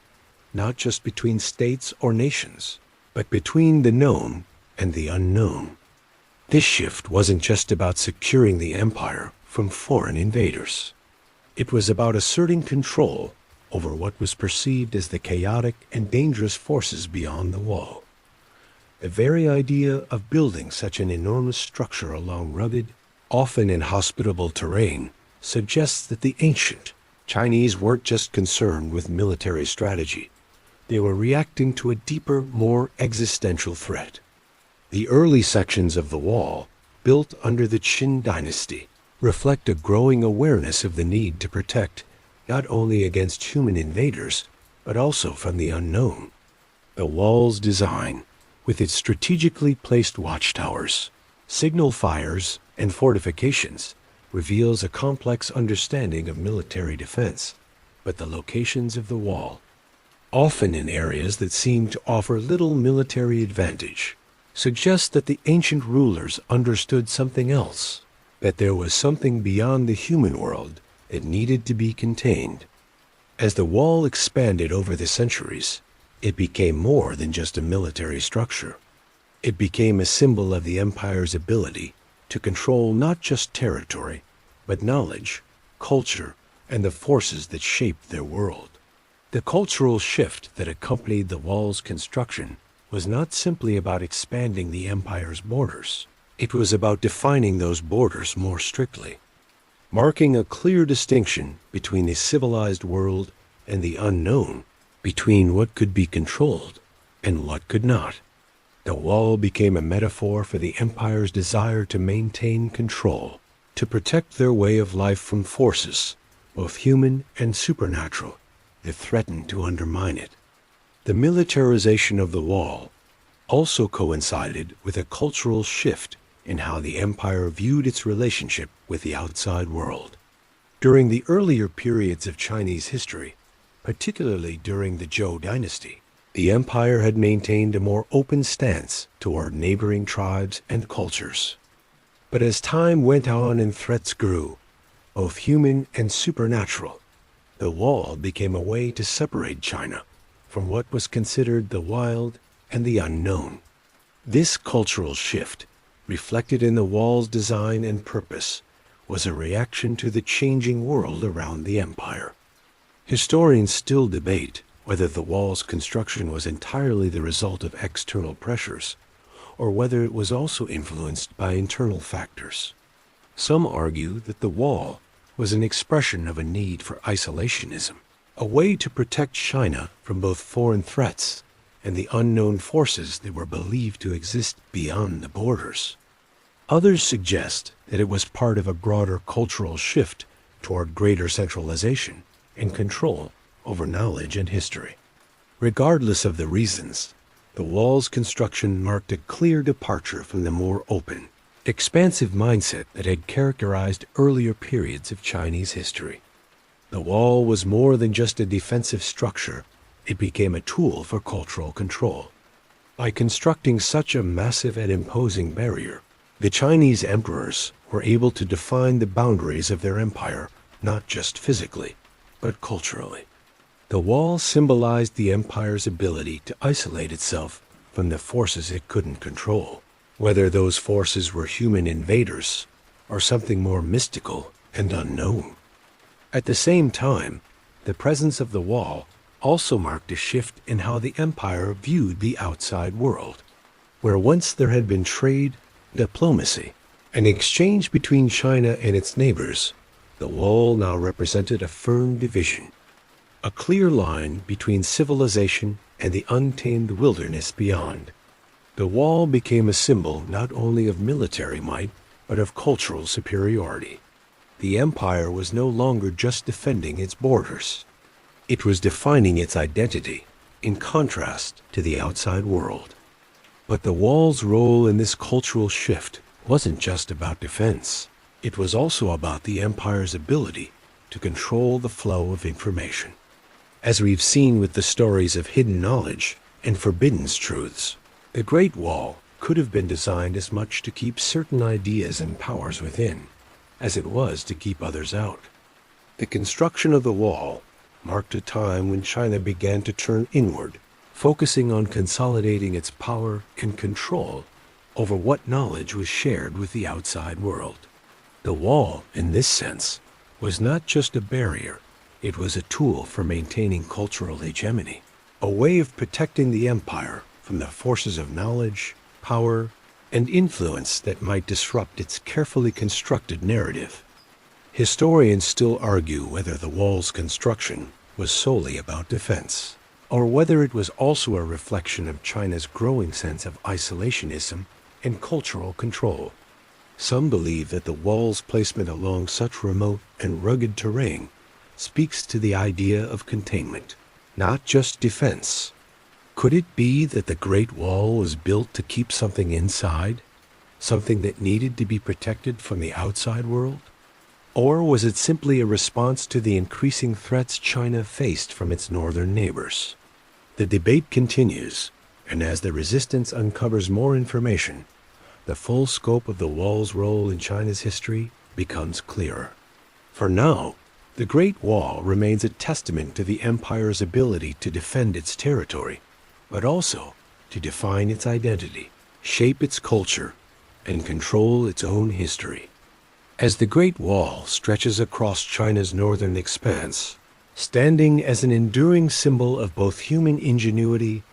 not just between states or nations, but between the known and the unknown. This shift wasn't just about securing the empire from foreign invaders. It was about asserting control over what was perceived as the chaotic and dangerous forces beyond the wall. The very idea of building such an enormous structure along rugged, often inhospitable terrain suggests that the ancient Chinese weren't just concerned with military strategy. They were reacting to a deeper, more existential threat. The early sections of the wall, built under the Qin dynasty, reflect a growing awareness of the need to protect not only against human invaders, but also from the unknown. The wall's design, with its strategically placed watchtowers, signal fires, and fortifications, reveals a complex understanding of military defense. But the locations of the wall, often in areas that seem to offer little military advantage, suggest that the ancient rulers understood something else, that there was something beyond the human world that needed to be contained. As the wall expanded over the centuries, it became more than just a military structure. It became a symbol of the empire's ability to control not just territory, but knowledge, culture, and the forces that shaped their world. The cultural shift that accompanied the wall's construction was not simply about expanding the empire's borders. It was about defining those borders more strictly, marking a clear distinction between the civilized world and the unknown, between what could be controlled and what could not. The wall became a metaphor for the empire's desire to maintain control, to protect their way of life from forces, both human and supernatural, that threatened to undermine it. The militarization of the wall also coincided with a cultural shift in how the empire viewed its relationship with the outside world. During the earlier periods of Chinese history, particularly during the Zhou dynasty, the empire had maintained a more open stance toward neighboring tribes and cultures. But as time went on and threats grew, both human and supernatural, the wall became a way to separate China from what was considered the wild and the unknown. This cultural shift, reflected in the wall's design and purpose, was a reaction to the changing world around the empire. Historians still debate whether the wall's construction was entirely the result of external pressures, or whether it was also influenced by internal factors. Some argue that the wall was an expression of a need for isolationism, a way to protect China from both foreign threats and the unknown forces that were believed to exist beyond the borders. Others suggest that it was part of a broader cultural shift toward greater centralization and control over knowledge and history. Regardless of the reasons, the wall's construction marked a clear departure from the more open, expansive mindset that had characterized earlier periods of Chinese history. The wall was more than just a defensive structure. It became a tool for cultural control. By constructing such a massive and imposing barrier, the Chinese emperors were able to define the boundaries of their empire, not just physically, but culturally. The wall symbolized the empire's ability to isolate itself from the forces it couldn't control, whether those forces were human invaders or something more mystical and unknown. At the same time, the presence of the wall also marked a shift in how the empire viewed the outside world. Where once there had been trade, diplomacy, and exchange between China and its neighbors, the wall now represented a firm division, a clear line between civilization and the untamed wilderness beyond. The wall became a symbol not only of military might, but of cultural superiority. The empire was no longer just defending its borders. It was defining its identity in contrast to the outside world. But the wall's role in this cultural shift wasn't just about defense. It was also about the empire's ability to control the flow of information. As we've seen with the stories of hidden knowledge and forbidden truths, the Great Wall could have been designed as much to keep certain ideas and powers within as it was to keep others out. The construction of the wall marked a time when China began to turn inward, focusing on consolidating its power and control over what knowledge was shared with the outside world. The wall, in this sense, was not just a barrier. It was a tool for maintaining cultural hegemony, a way of protecting the empire from the forces of knowledge, power, and influence that might disrupt its carefully constructed narrative. Historians still argue whether the wall's construction was solely about defense, or whether it was also a reflection of China's growing sense of isolationism and cultural control. Some believe that the wall's placement along such remote and rugged terrain speaks to the idea of containment, not just defense. Could it be that the Great Wall was built to keep something inside, something that needed to be protected from the outside world? Or was it simply a response to the increasing threats China faced from its northern neighbors? The debate continues, and as the resistance uncovers more information, the full scope of the wall's role in China's history becomes clearer. For now, the Great Wall remains a testament to the empire's ability to defend its territory, but also to define its identity, shape its culture, and control its own history. As the Great Wall stretches across China's northern expanse, standing as an enduring symbol of both human ingenuity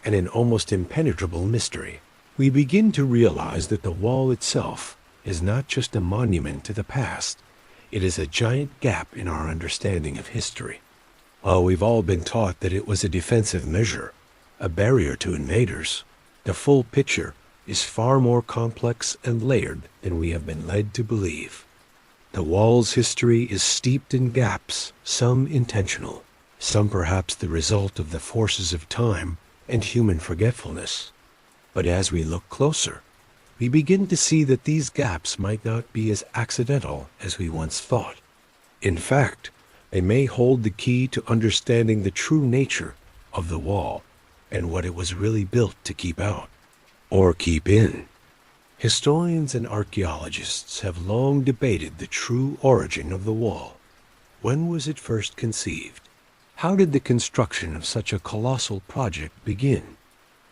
and an almost impenetrable mystery, we begin to realize that the wall itself is not just a monument to the past. It is a giant gap in our understanding of history. While we've all been taught that it was a defensive measure, a barrier to invaders, the full picture is far more complex and layered than we have been led to believe. The wall's history is steeped in gaps, some intentional, some perhaps the result of the forces of time and human forgetfulness. But as we look closer, we begin to see that these gaps might not be as accidental as we once thought. In fact, they may hold the key to understanding the true nature of the wall and what it was really built to keep out, or keep in. Historians and archaeologists have long debated the true origin of the wall. When was it first conceived? How did the construction of such a colossal project begin?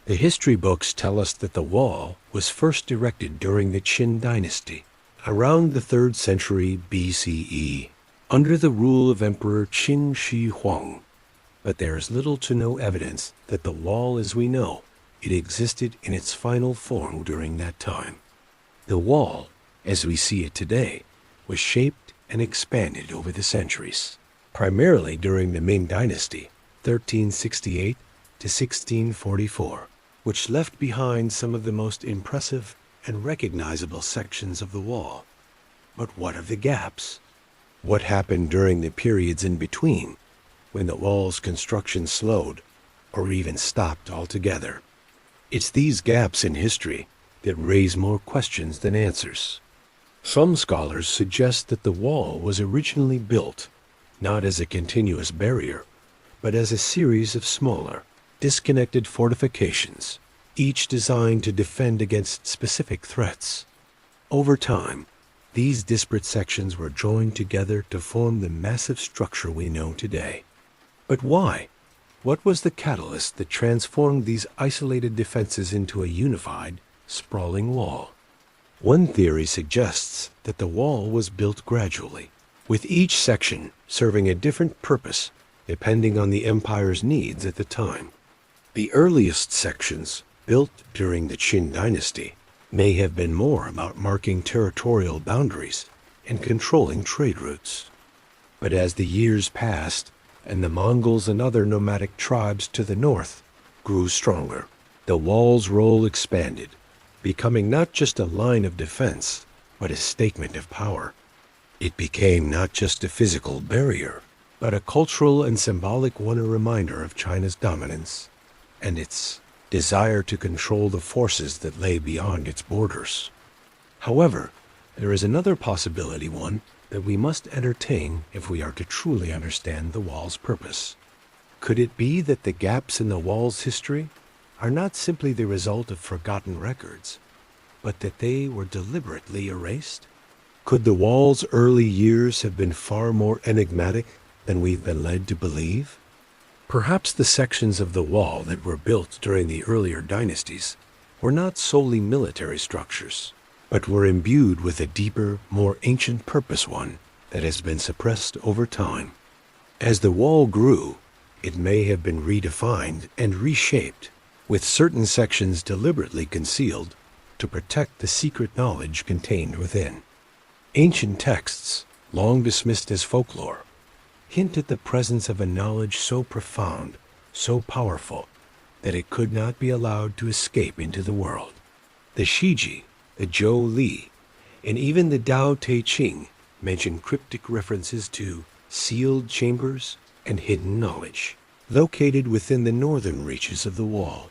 The history books tell us that the wall was first erected during the Qin dynasty, around the 3rd century BCE, under the rule of Emperor Qin Shi Huang. But there is little to no evidence that the wall as we know it existed in its final form during that time. The wall as we see it today, was shaped and expanded over the centuries, primarily during the Ming Dynasty, 1368 to 1644, which left behind some of the most impressive and recognizable sections of the wall. But what of the gaps? What happened during the periods in between, when the wall's construction slowed or even stopped altogether? It's these gaps in history that raise more questions than answers. Some scholars suggest that the wall was originally built not as a continuous barrier, but as a series of smaller, disconnected fortifications, each designed to defend against specific threats. Over time, these disparate sections were joined together to form the massive structure we know today. But why? What was the catalyst that transformed these isolated defenses into a unified, sprawling wall? One theory suggests that the wall was built gradually, with each section serving a different purpose depending on the empire's needs at the time. The earliest sections, built during the Qin dynasty, may have been more about marking territorial boundaries and controlling trade routes. But as the years passed, and the Mongols and other nomadic tribes to the north grew stronger, the wall's role expanded, becoming not just a line of defense, but a statement of power. It became not just a physical barrier, but a cultural and symbolic one, a reminder of China's dominance and its desire to control the forces that lay beyond its borders. However, there is another possibility, one that we must entertain if we are to truly understand the wall's purpose. Could it be that the gaps in the wall's history are not simply the result of forgotten records, but that they were deliberately erased? Could the wall's early years have been far more enigmatic than we've been led to believe? Perhaps the sections of the wall that were built during the earlier dynasties were not solely military structures, but were imbued with a deeper, more ancient purpose, one that has been suppressed over time. As the wall grew, it may have been redefined and reshaped, with certain sections deliberately concealed to protect the secret knowledge contained within. Ancient texts, long dismissed as folklore, hint at the presence of a knowledge so profound, so powerful, that it could not be allowed to escape into the world. The Shiji, the Zhou Li, and even the Tao Te Ching mention cryptic references to sealed chambers and hidden knowledge, located within the northern reaches of the wall.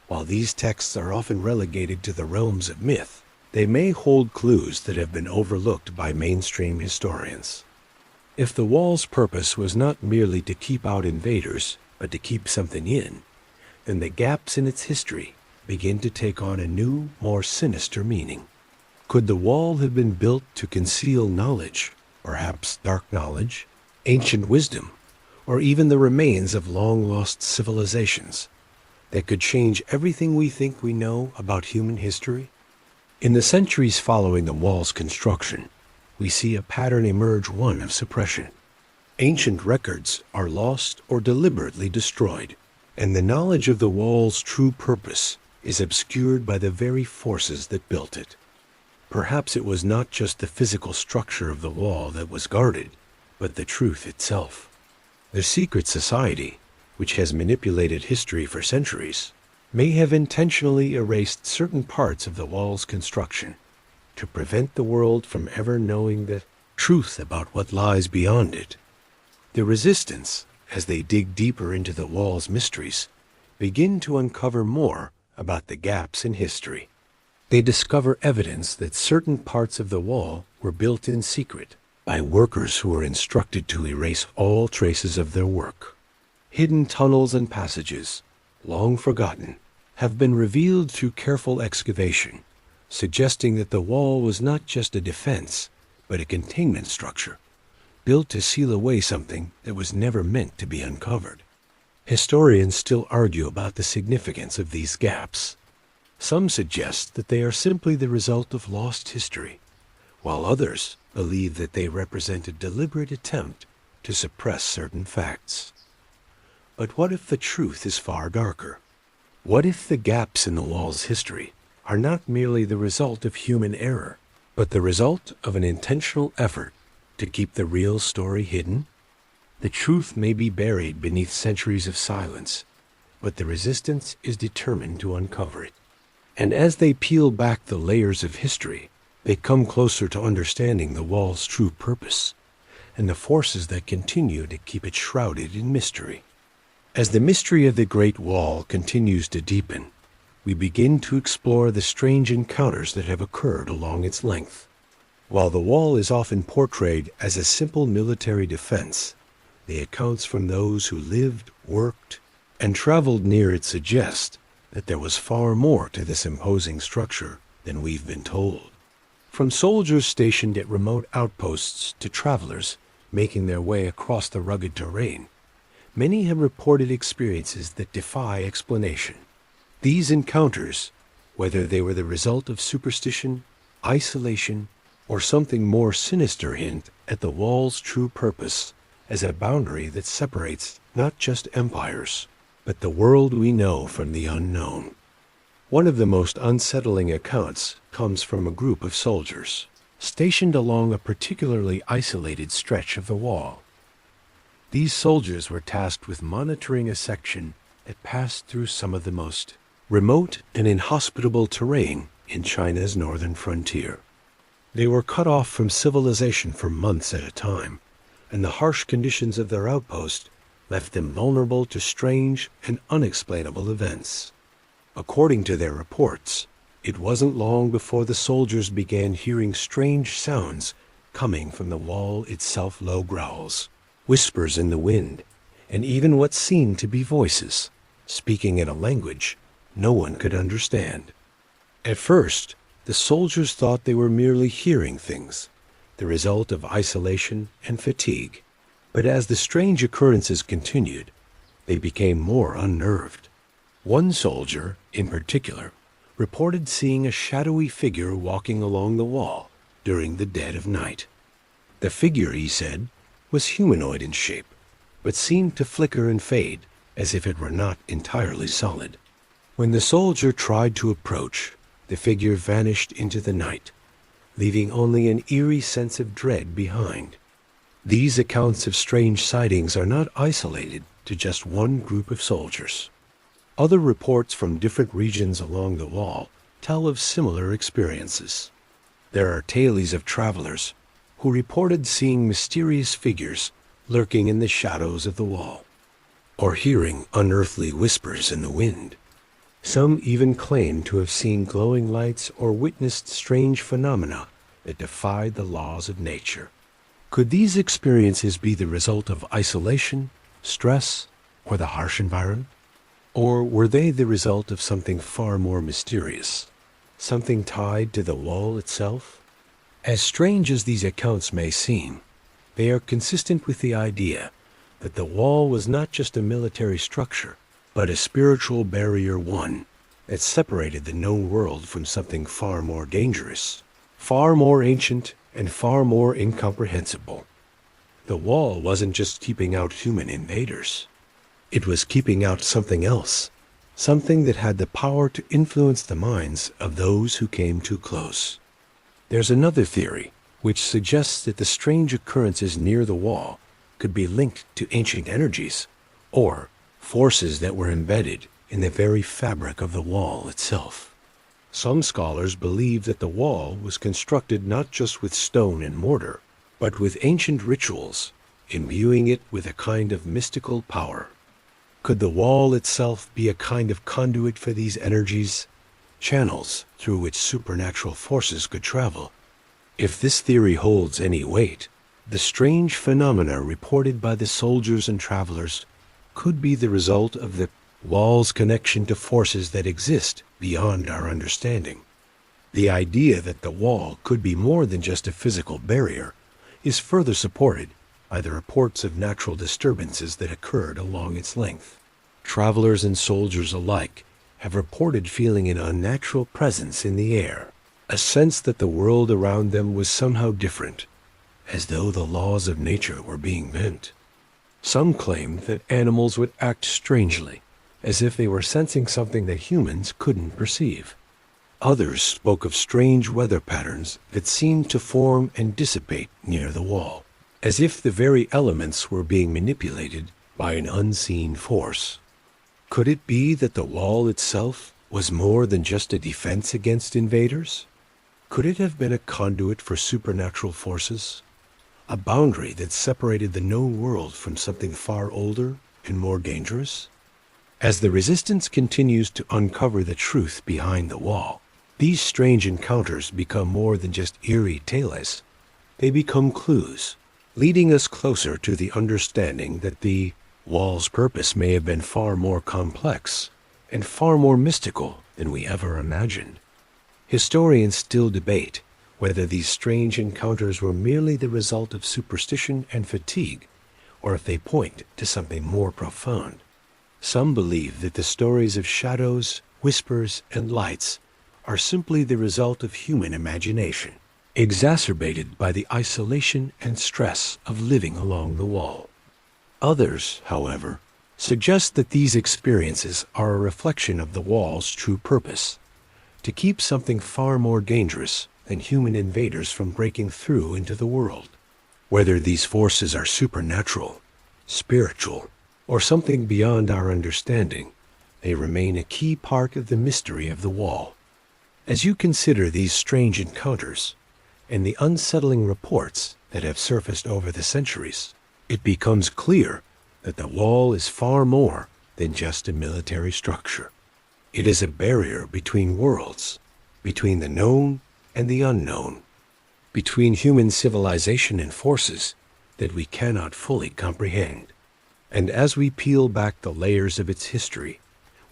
While these texts are often relegated to the realms of myth, they may hold clues that have been overlooked by mainstream historians. If the wall's purpose was not merely to keep out invaders, but to keep something in, then the gaps in its history begin to take on a new, more sinister meaning. Could the wall have been built to conceal knowledge, perhaps dark knowledge, ancient wisdom, or even the remains of long-lost civilizations that could change everything we think we know about human history? In the centuries following the wall's construction, we see a pattern emerge, one of suppression. Ancient records are lost or deliberately destroyed, and the knowledge of the wall's true purpose is obscured by the very forces that built it. Perhaps it was not just the physical structure of the wall that was guarded, but the truth itself. The secret society, which has manipulated history for centuries, may have intentionally erased certain parts of the wall's construction to prevent the world from ever knowing the truth about what lies beyond it. The resistance, as they dig deeper into the wall's mysteries, begin to uncover more about the gaps in history. They discover evidence that certain parts of the wall were built in secret by workers who were instructed to erase all traces of their work. Hidden tunnels and passages, long forgotten, have been revealed through careful excavation, suggesting that the wall was not just a defense, but a containment structure, built to seal away something that was never meant to be uncovered. Historians still argue about the significance of these gaps. Some suggest that they are simply the result of lost history, while others believe that they represent a deliberate attempt to suppress certain facts. But what if the truth is far darker? What if the gaps in the wall's history are not merely the result of human error, but the result of an intentional effort to keep the real story hidden. The truth may be buried beneath centuries of silence, but the resistance is determined to uncover it. And as they peel back the layers of history, they come closer to understanding the wall's true purpose and the forces that continue to keep it shrouded in mystery. As the mystery of the Great Wall continues to deepen, we begin to explore the strange encounters that have occurred along its length. While the wall is often portrayed as a simple military defense, the accounts from those who lived, worked, and traveled near it suggest that there was far more to this imposing structure than we've been told. From soldiers stationed at remote outposts to travelers making their way across the rugged terrain, many have reported experiences that defy explanation. These encounters, whether they were the result of superstition, isolation, or something more sinister, hint at the wall's true purpose as a boundary that separates not just empires, but the world we know from the unknown. One of the most unsettling accounts comes from a group of soldiers stationed along a particularly isolated stretch of the wall. These soldiers were tasked with monitoring a section that passed through some of the most remote and inhospitable terrain in China's northern frontier. They were cut off from civilization for months at a time, and the harsh conditions of their outpost left them vulnerable to strange and unexplainable events. According to their reports, it wasn't long before the soldiers began hearing strange sounds coming from the wall itself. Low growls, whispers in the wind, and even what seemed to be voices, speaking in a language no one could understand. At first, the soldiers thought they were merely hearing things, the result of isolation and fatigue. But as the strange occurrences continued, they became more unnerved. One soldier, in particular, reported seeing a shadowy figure walking along the wall during the dead of night. The figure, he said, was humanoid in shape, but seemed to flicker and fade as if it were not entirely solid. When the soldier tried to approach, the figure vanished into the night, leaving only an eerie sense of dread behind. These accounts of strange sightings are not isolated to just one group of soldiers. Other reports from different regions along the wall tell of similar experiences. There are tales of travelers who reported seeing mysterious figures lurking in the shadows of the wall, or hearing unearthly whispers in the wind. Some even claim to have seen glowing lights or witnessed strange phenomena that defied the laws of nature. Could these experiences be the result of isolation, stress, or the harsh environment? Or were they the result of something far more mysterious, something tied to the wall itself? As strange as these accounts may seem, they are consistent with the idea that the wall was not just a military structure, but a spiritual barrier, one that separated the known world from something far more dangerous, far more ancient, and far more incomprehensible. The wall wasn't just keeping out human invaders. It was keeping out something else, something that had the power to influence the minds of those who came too close. There's another theory, which suggests that the strange occurrences near the wall could be linked to ancient energies, or forces that were embedded in the very fabric of the wall itself. Some scholars believe that the wall was constructed not just with stone and mortar, but with ancient rituals, imbuing it with a kind of mystical power. Could the wall itself be a kind of conduit for these energies, channels through which supernatural forces could travel? If this theory holds any weight, the strange phenomena reported by the soldiers and travelers could be the result of the wall's connection to forces that exist beyond our understanding. The idea that the wall could be more than just a physical barrier is further supported by the reports of natural disturbances that occurred along its length. Travelers and soldiers alike have reported feeling an unnatural presence in the air, a sense that the world around them was somehow different, as though the laws of nature were being bent. Some claimed that animals would act strangely, as if they were sensing something that humans couldn't perceive. Others spoke of strange weather patterns that seemed to form and dissipate near the wall, as if the very elements were being manipulated by an unseen force. Could it be that the wall itself was more than just a defense against invaders? Could it have been a conduit for supernatural forces? A boundary that separated the known world from something far older and more dangerous? As the resistance continues to uncover the truth behind the wall, these strange encounters become more than just eerie tales. They become clues, leading us closer to the understanding that the wall's purpose may have been far more complex and far more mystical than we ever imagined. Historians still debate whether these strange encounters were merely the result of superstition and fatigue, or if they point to something more profound. Some believe that the stories of shadows, whispers, and lights are simply the result of human imagination, exacerbated by the isolation and stress of living along the wall. Others, however, suggest that these experiences are a reflection of the wall's true purpose, to keep something far more dangerous than human invaders from breaking through into the world. Whether these forces are supernatural, spiritual, or something beyond our understanding, they remain a key part of the mystery of the wall. As you consider these strange encounters and the unsettling reports that have surfaced over the centuries, it becomes clear that the wall is far more than just a military structure. It is a barrier between worlds, between the known and the unknown, between human civilization and forces that we cannot fully comprehend. And as we peel back the layers of its history,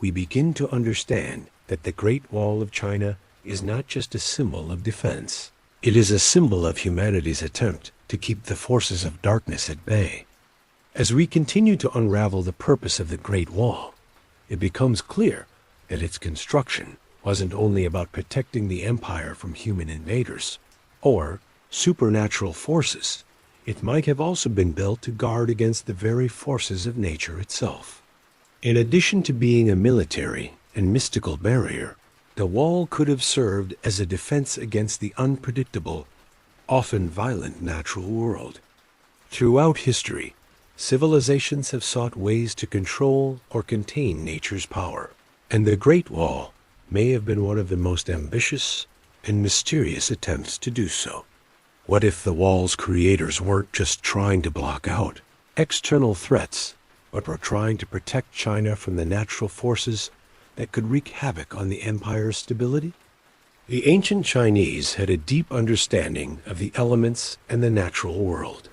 we begin to understand that the Great Wall of China is not just a symbol of defense. It is a symbol of humanity's attempt to keep the forces of darkness at bay. As we continue to unravel the purpose of the Great Wall, it becomes clear that its construction wasn't only about protecting the empire from human invaders or supernatural forces. It might have also been built to guard against the very forces of nature itself. In addition to being a military and mystical barrier, the wall could have served as a defense against the unpredictable, often violent natural world. Throughout history, civilizations have sought ways to control or contain nature's power, and the Great Wall may have been one of the most ambitious and mysterious attempts to do so. What if the wall's creators weren't just trying to block out external threats, but were trying to protect China from the natural forces that could wreak havoc on the empire's stability? The ancient Chinese had a deep understanding of the elements and the natural world.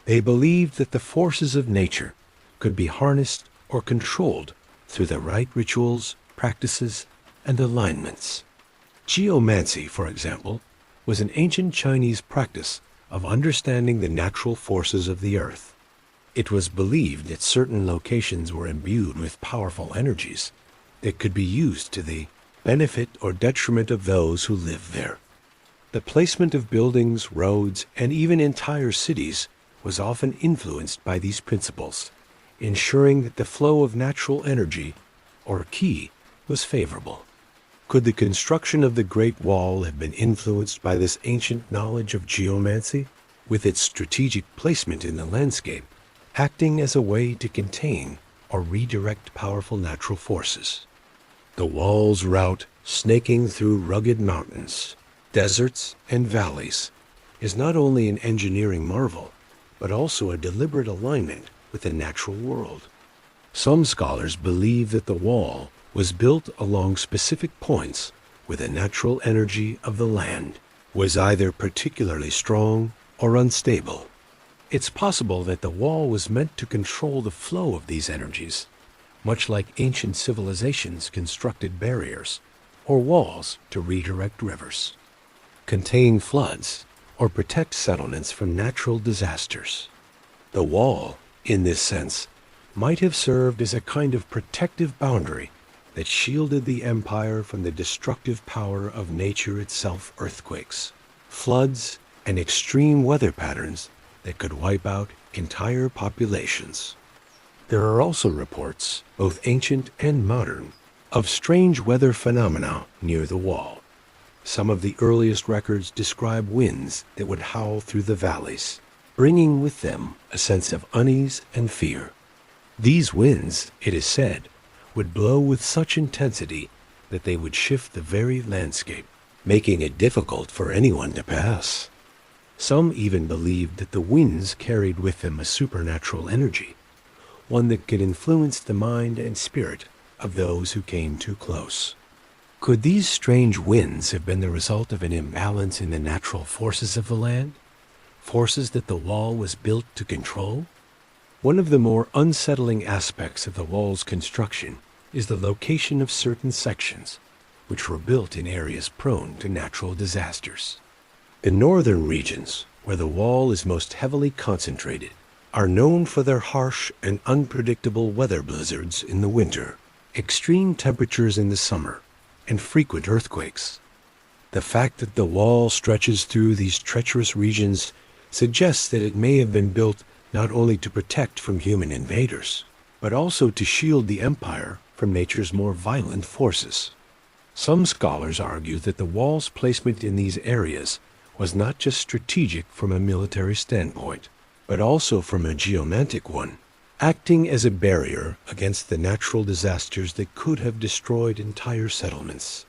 They believed that the forces of nature could be harnessed or controlled through the right rituals, practices, and alignments. Geomancy, for example, was an ancient Chinese practice of understanding the natural forces of the earth. It was believed that certain locations were imbued with powerful energies that could be used to the benefit or detriment of those who lived there. The placement of buildings, roads, and even entire cities was often influenced by these principles, ensuring that the flow of natural energy, or qi, was favorable. Could the construction of the Great Wall have been influenced by this ancient knowledge of geomancy, with its strategic placement in the landscape, acting as a way to contain or redirect powerful natural forces? The wall's route, snaking through rugged mountains, deserts, and valleys, is not only an engineering marvel, but also a deliberate alignment with the natural world. Some scholars believe that the wall was built along specific points where the natural energy of the land was either particularly strong or unstable. It's possible that the wall was meant to control the flow of these energies, much like ancient civilizations constructed barriers or walls to redirect rivers, contain floods, or protect settlements from natural disasters. The wall, in this sense, might have served as a kind of protective boundary that shielded the empire from the destructive power of nature itself, earthquakes, floods, and extreme weather patterns that could wipe out entire populations. There are also reports, both ancient and modern, of strange weather phenomena near the wall. Some of the earliest records describe winds that would howl through the valleys, bringing with them a sense of unease and fear. These winds, it is said, would blow with such intensity that they would shift the very landscape, making it difficult for anyone to pass. Some even believed that the winds carried with them a supernatural energy, one that could influence the mind and spirit of those who came too close. Could these strange winds have been the result of an imbalance in the natural forces of the land? Forces that the wall was built to control? One of the more unsettling aspects of the wall's construction is the location of certain sections, which were built in areas prone to natural disasters. The northern regions, where the wall is most heavily concentrated, are known for their harsh and unpredictable weather blizzards in the winter, extreme temperatures in the summer, and frequent earthquakes. The fact that the wall stretches through these treacherous regions suggests that it may have been built not only to protect from human invaders, but also to shield the empire from nature's more violent forces. Some scholars argue that the wall's placement in these areas was not just strategic from a military standpoint, but also from a geomantic one, acting as a barrier against the natural disasters that could have destroyed entire settlements.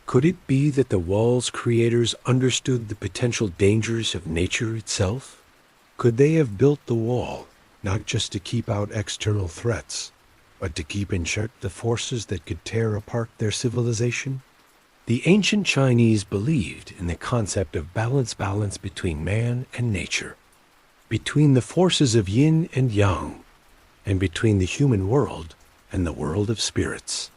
Could it be that the wall's creators understood the potential dangers of nature itself? Could they have built the wall not just to keep out external threats, but to keep in check the forces that could tear apart their civilization? The ancient Chinese believed in the concept of balance between man and nature, between the forces of yin and yang, and between the human world and the world of spirits.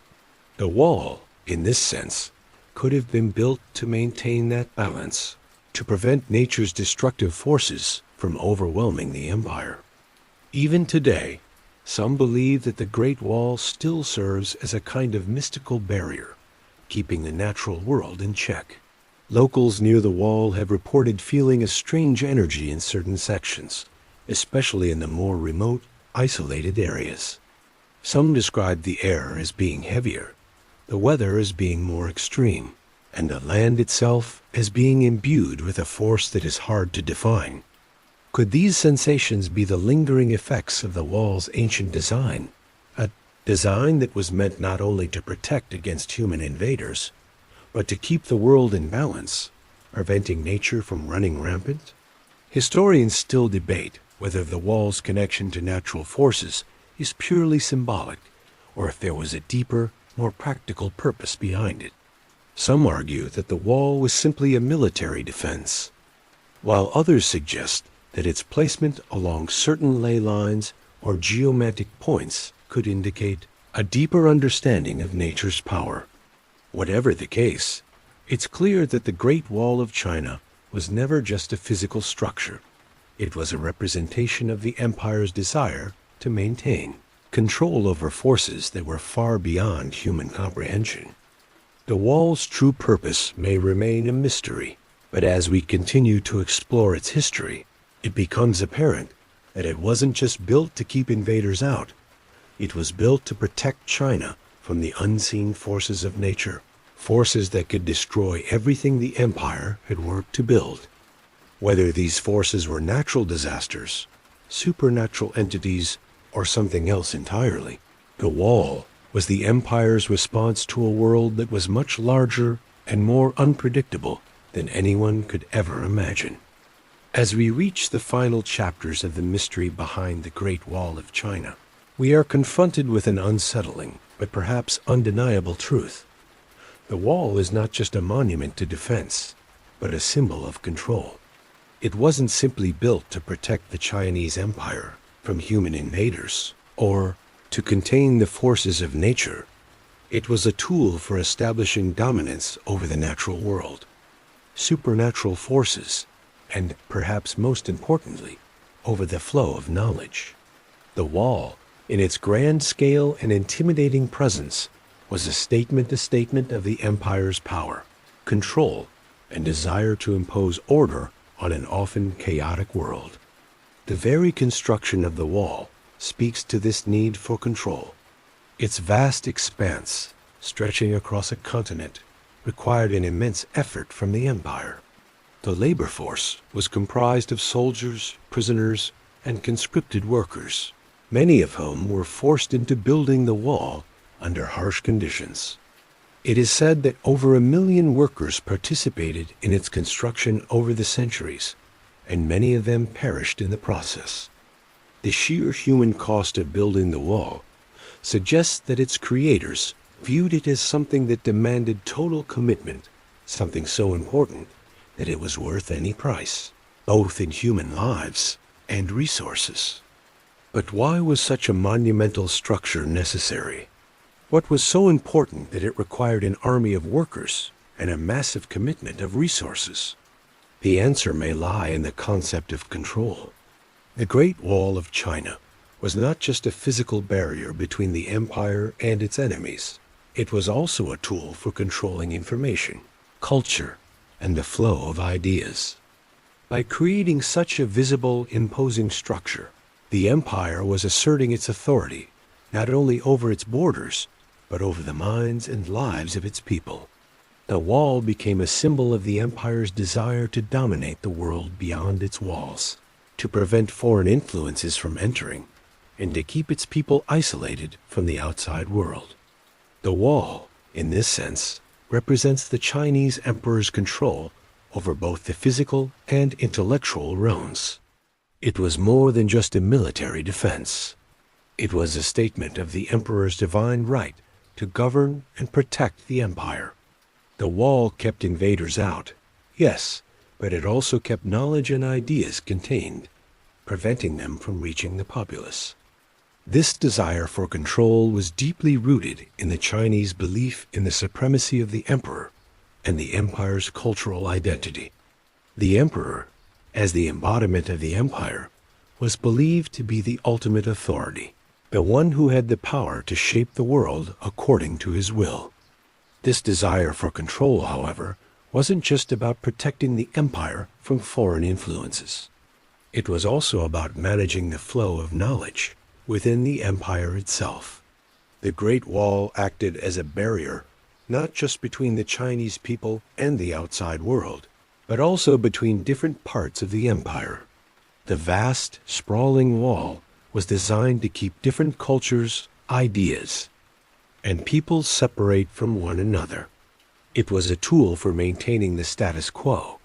The wall, in this sense, could have been built to maintain that balance, to prevent nature's destructive forces from overwhelming the empire. Even today, some believe that the Great Wall still serves as a kind of mystical barrier, keeping the natural world in check. Locals near the wall have reported feeling a strange energy in certain sections, especially in the more remote, isolated areas. Some describe the air as being heavier, the weather as being more extreme, and the land itself as being imbued with a force that is hard to define. Could these sensations be the lingering effects of the wall's ancient design? A design that was meant not only to protect against human invaders, but to keep the world in balance, preventing nature from running rampant? Historians still debate whether the wall's connection to natural forces is purely symbolic, or if there was a deeper, more practical purpose behind it. Some argue that the wall was simply a military defense, while others suggest that its placement along certain ley lines or geomantic points could indicate a deeper understanding of nature's power. Whatever the case, it's clear that the Great Wall of China was never just a physical structure. It was a representation of the empire's desire to maintain control over forces that were far beyond human comprehension. The wall's true purpose may remain a mystery, but as we continue to explore its history, it becomes apparent that it wasn't just built to keep invaders out. It was built to protect China from the unseen forces of nature, forces that could destroy everything the empire had worked to build. Whether these forces were natural disasters, supernatural entities, or something else entirely, the wall was the empire's response to a world that was much larger and more unpredictable than anyone could ever imagine. As we reach the final chapters of the mystery behind the Great Wall of China, we are confronted with an unsettling, but perhaps undeniable truth. The wall is not just a monument to defense, but a symbol of control. It wasn't simply built to protect the Chinese empire from human invaders, or to contain the forces of nature. It was a tool for establishing dominance over the natural world, supernatural forces, and perhaps most importantly, over the flow of knowledge. The wall, in its grand scale and intimidating presence, was a statement of the empire's power, control, and desire to impose order on an often chaotic world. The very construction of the wall speaks to this need for control. Its vast expanse, stretching across a continent, required an immense effort from the empire. The labor force was comprised of soldiers, prisoners, and conscripted workers, many of whom were forced into building the wall under harsh conditions. It is said that over 1 million workers participated in its construction over the centuries, and many of them perished in the process. The sheer human cost of building the wall suggests that its creators viewed it as something that demanded total commitment, something so important that it was worth any price, both in human lives and resources. But why was such a monumental structure necessary? What was so important that it required an army of workers and a massive commitment of resources? The answer may lie in the concept of control. The Great Wall of China was not just a physical barrier between the empire and its enemies. It was also a tool for controlling information, culture, and the flow of ideas. By creating such a visible, imposing structure, the empire was asserting its authority not only over its borders, but over the minds and lives of its people. The wall became a symbol of the empire's desire to dominate the world beyond its walls, to prevent foreign influences from entering, and to keep its people isolated from the outside world. The wall, in this sense, represents the Chinese emperor's control over both the physical and intellectual realms. It was more than just a military defense. It was a statement of the emperor's divine right to govern and protect the empire. The wall kept invaders out, yes, but it also kept knowledge and ideas contained, preventing them from reaching the populace. This desire for control was deeply rooted in the Chinese belief in the supremacy of the emperor and the empire's cultural identity. The emperor, as the embodiment of the empire, was believed to be the ultimate authority, the one who had the power to shape the world according to his will. This desire for control, however, wasn't just about protecting the empire from foreign influences. It was also about managing the flow of knowledge within the empire itself. The Great Wall acted as a barrier, not just between the Chinese people and the outside world, but also between different parts of the empire. The vast, sprawling wall was designed to keep different cultures, ideas, and peoples separate from one another. It was a tool for maintaining the status quo,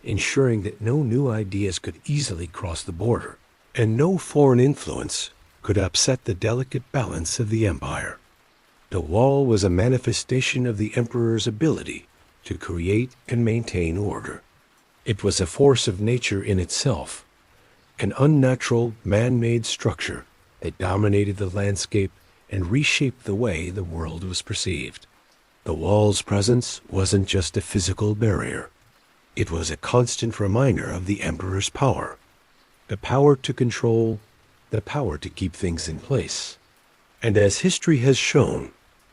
ensuring that no new ideas could easily cross the border, and no foreign influence could upset the delicate balance of the empire. The wall was a manifestation of the emperor's ability to create and maintain order. It was a force of nature in itself, an unnatural, man-made structure that dominated the landscape and reshaped the way the world was perceived. The wall's presence wasn't just a physical barrier. It was a constant reminder of the emperor's power, the power to control, the power to keep things in place. And as history has shown,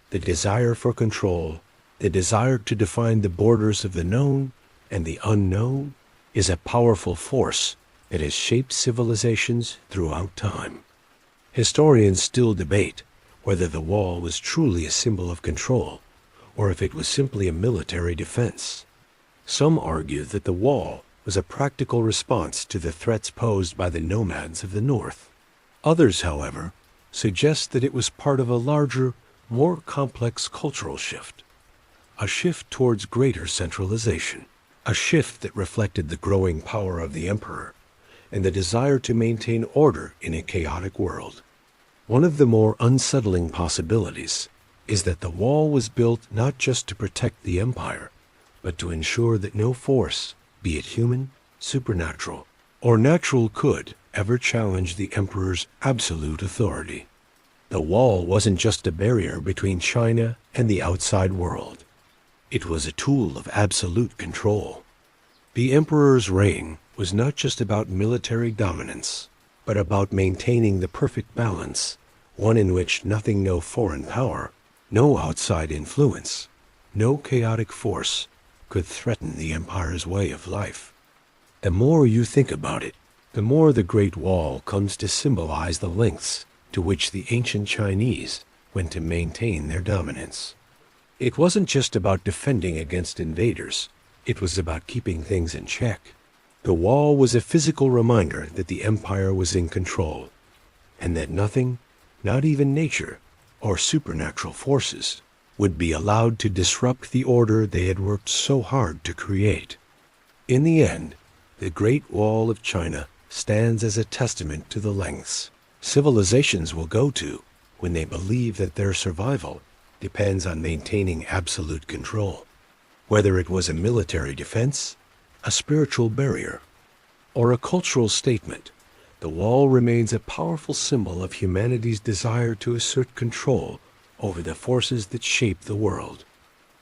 the desire for control, the desire to define the borders of the known and the unknown, is a powerful force that has shaped civilizations throughout time. Historians still debate whether the wall was truly a symbol of control, or if it was simply a military defense. Some argue that the wall was a practical response to the threats posed by the nomads of the north. Others, however, suggest that it was part of a larger, more complex cultural shift, a shift towards greater centralization, a shift that reflected the growing power of the emperor and the desire to maintain order in a chaotic world. One of the more unsettling possibilities is that the wall was built not just to protect the empire, but to ensure that no force, be it human, supernatural, or natural, could ever challenge the emperor's absolute authority. The wall wasn't just a barrier between China and the outside world. It was a tool of absolute control. The emperor's reign was not just about military dominance, but about maintaining the perfect balance, one in which no foreign power, no outside influence, no chaotic force could threaten the empire's way of life. The more you think about it, the more the Great Wall comes to symbolize the lengths to which the ancient Chinese went to maintain their dominance. It wasn't just about defending against invaders. It was about keeping things in check. The wall was a physical reminder that the empire was in control, and that nothing, not even nature or supernatural forces, would be allowed to disrupt the order they had worked so hard to create. In the end, the Great Wall of China stands as a testament to the lengths civilizations will go to when they believe that their survival depends on maintaining absolute control. Whether it was a military defense, a spiritual barrier, or a cultural statement, the wall remains a powerful symbol of humanity's desire to assert control over the forces that shape the world.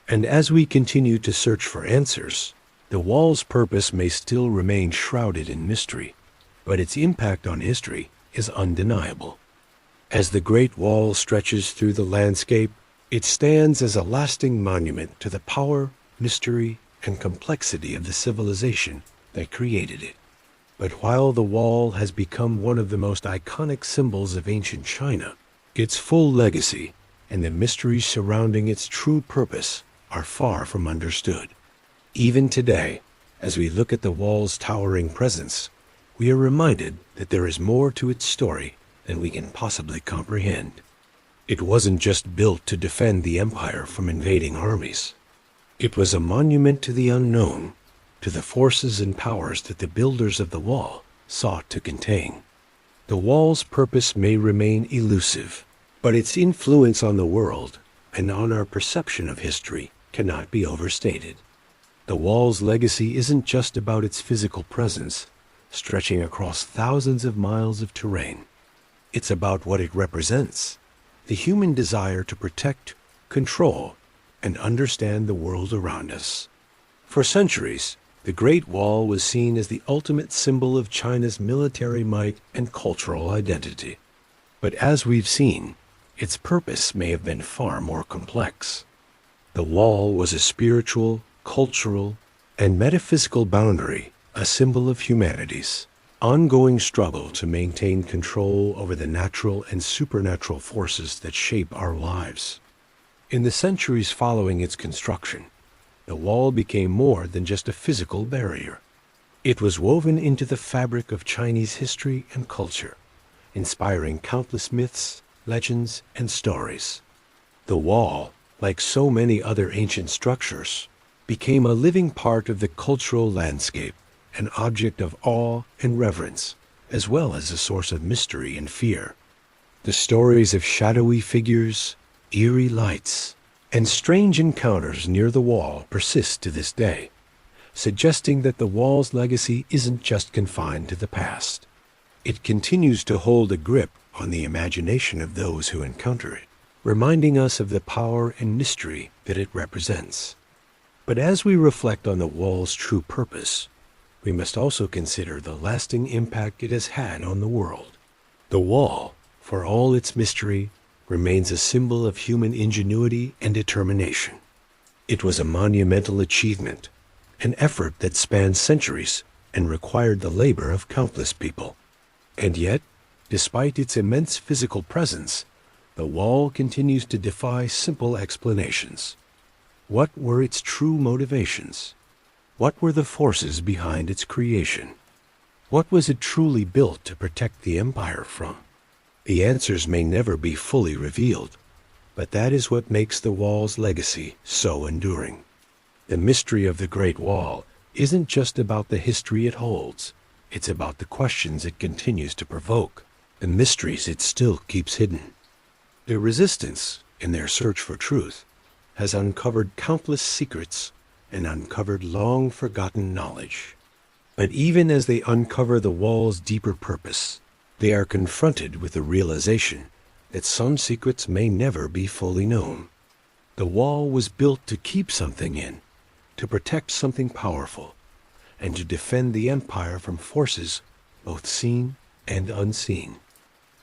And as we continue to search for answers, the wall's purpose may still remain shrouded in mystery, but its impact on history is undeniable. As the Great Wall stretches through the landscape, it stands as a lasting monument to the power, mystery, and complexity of the civilization that created it. But while the wall has become one of the most iconic symbols of ancient China, its full legacy and the mysteries surrounding its true purpose are far from understood. Even today, as we look at the wall's towering presence, we are reminded that there is more to its story than we can possibly comprehend. It wasn't just built to defend the empire from invading armies. It was a monument to the unknown, to the forces and powers that the builders of the wall sought to contain. The wall's purpose may remain elusive, but its influence on the world and on our perception of history cannot be overstated. The wall's legacy isn't just about its physical presence, stretching across thousands of miles of terrain. It's about what it represents, the human desire to protect, control, and understand the world around us. For centuries, the Great Wall was seen as the ultimate symbol of China's military might and cultural identity. But as we've seen, its purpose may have been far more complex. The wall was a spiritual, cultural, and metaphysical boundary, a symbol of humanity's ongoing struggle to maintain control over the natural and supernatural forces that shape our lives. In the centuries following its construction, the wall became more than just a physical barrier. It was woven into the fabric of Chinese history and culture, inspiring countless myths, legends, and stories. The wall, like so many other ancient structures, became a living part of the cultural landscape, an object of awe and reverence, as well as a source of mystery and fear. The stories of shadowy figures, eerie lights, and strange encounters near the wall persist to this day, suggesting that the wall's legacy isn't just confined to the past. It continues to hold a grip on the imagination of those who encounter it, reminding us of the power and mystery that it represents. But as we reflect on the wall's true purpose, we must also consider the lasting impact it has had on the world. The wall, for all its mystery, remains a symbol of human ingenuity and determination. It was a monumental achievement, an effort that spanned centuries and required the labor of countless people. And yet, despite its immense physical presence, the wall continues to defy simple explanations. What were its true motivations? What were the forces behind its creation? What was it truly built to protect the empire from? The answers may never be fully revealed, but that is what makes the wall's legacy so enduring. The mystery of the Great Wall isn't just about the history it holds, it's about the questions it continues to provoke, the mysteries it still keeps hidden. The resistance, in their search for truth, has uncovered countless secrets and uncovered long-forgotten knowledge. But even as they uncover the wall's deeper purpose, they are confronted with the realization that some secrets may never be fully known. The wall was built to keep something in, to protect something powerful, and to defend the empire from forces both seen and unseen.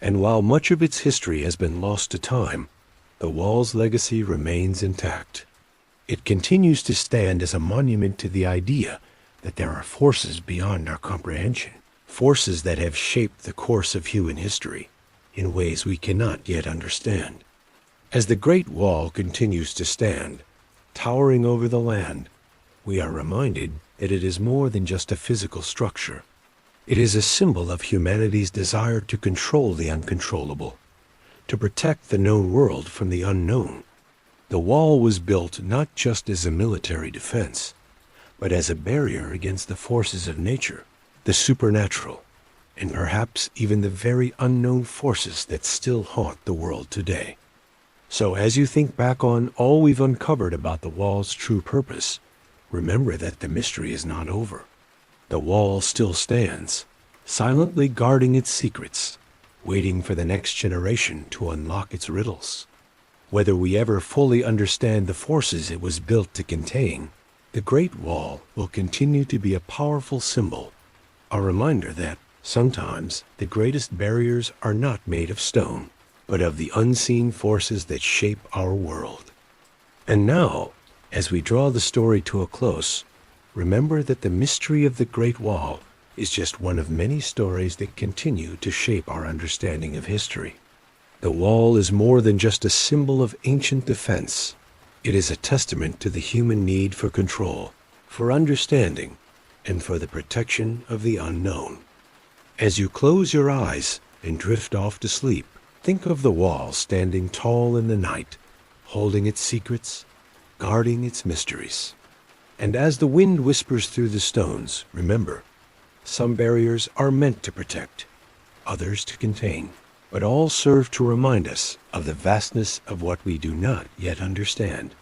And while much of its history has been lost to time, the wall's legacy remains intact. It continues to stand as a monument to the idea that there are forces beyond our comprehension, forces that have shaped the course of human history in ways we cannot yet understand. As the Great Wall continues to stand, towering over the land, we are reminded that it is more than just a physical structure. It is a symbol of humanity's desire to control the uncontrollable, to protect the known world from the unknown. The wall was built not just as a military defense, but as a barrier against the forces of nature, the supernatural, and perhaps even the very unknown forces that still haunt the world today. So as you think back on all we've uncovered about the wall's true purpose, remember that the mystery is not over. The wall still stands, silently guarding its secrets, waiting for the next generation to unlock its riddles. Whether we ever fully understand the forces it was built to contain, the Great Wall will continue to be a powerful symbol, a reminder that sometimes the greatest barriers are not made of stone, but of the unseen forces that shape our world. And now, as we draw the story to a close, remember that the mystery of the Great Wall is just one of many stories that continue to shape our understanding of history. The wall is more than just a symbol of ancient defense. It is a testament to the human need for control, for understanding, and for the protection of the unknown. As you close your eyes and drift off to sleep, think of the wall standing tall in the night, holding its secrets, guarding its mysteries. And as the wind whispers through the stones, remember, some barriers are meant to protect, others to contain, but all serve to remind us of the vastness of what we do not yet understand.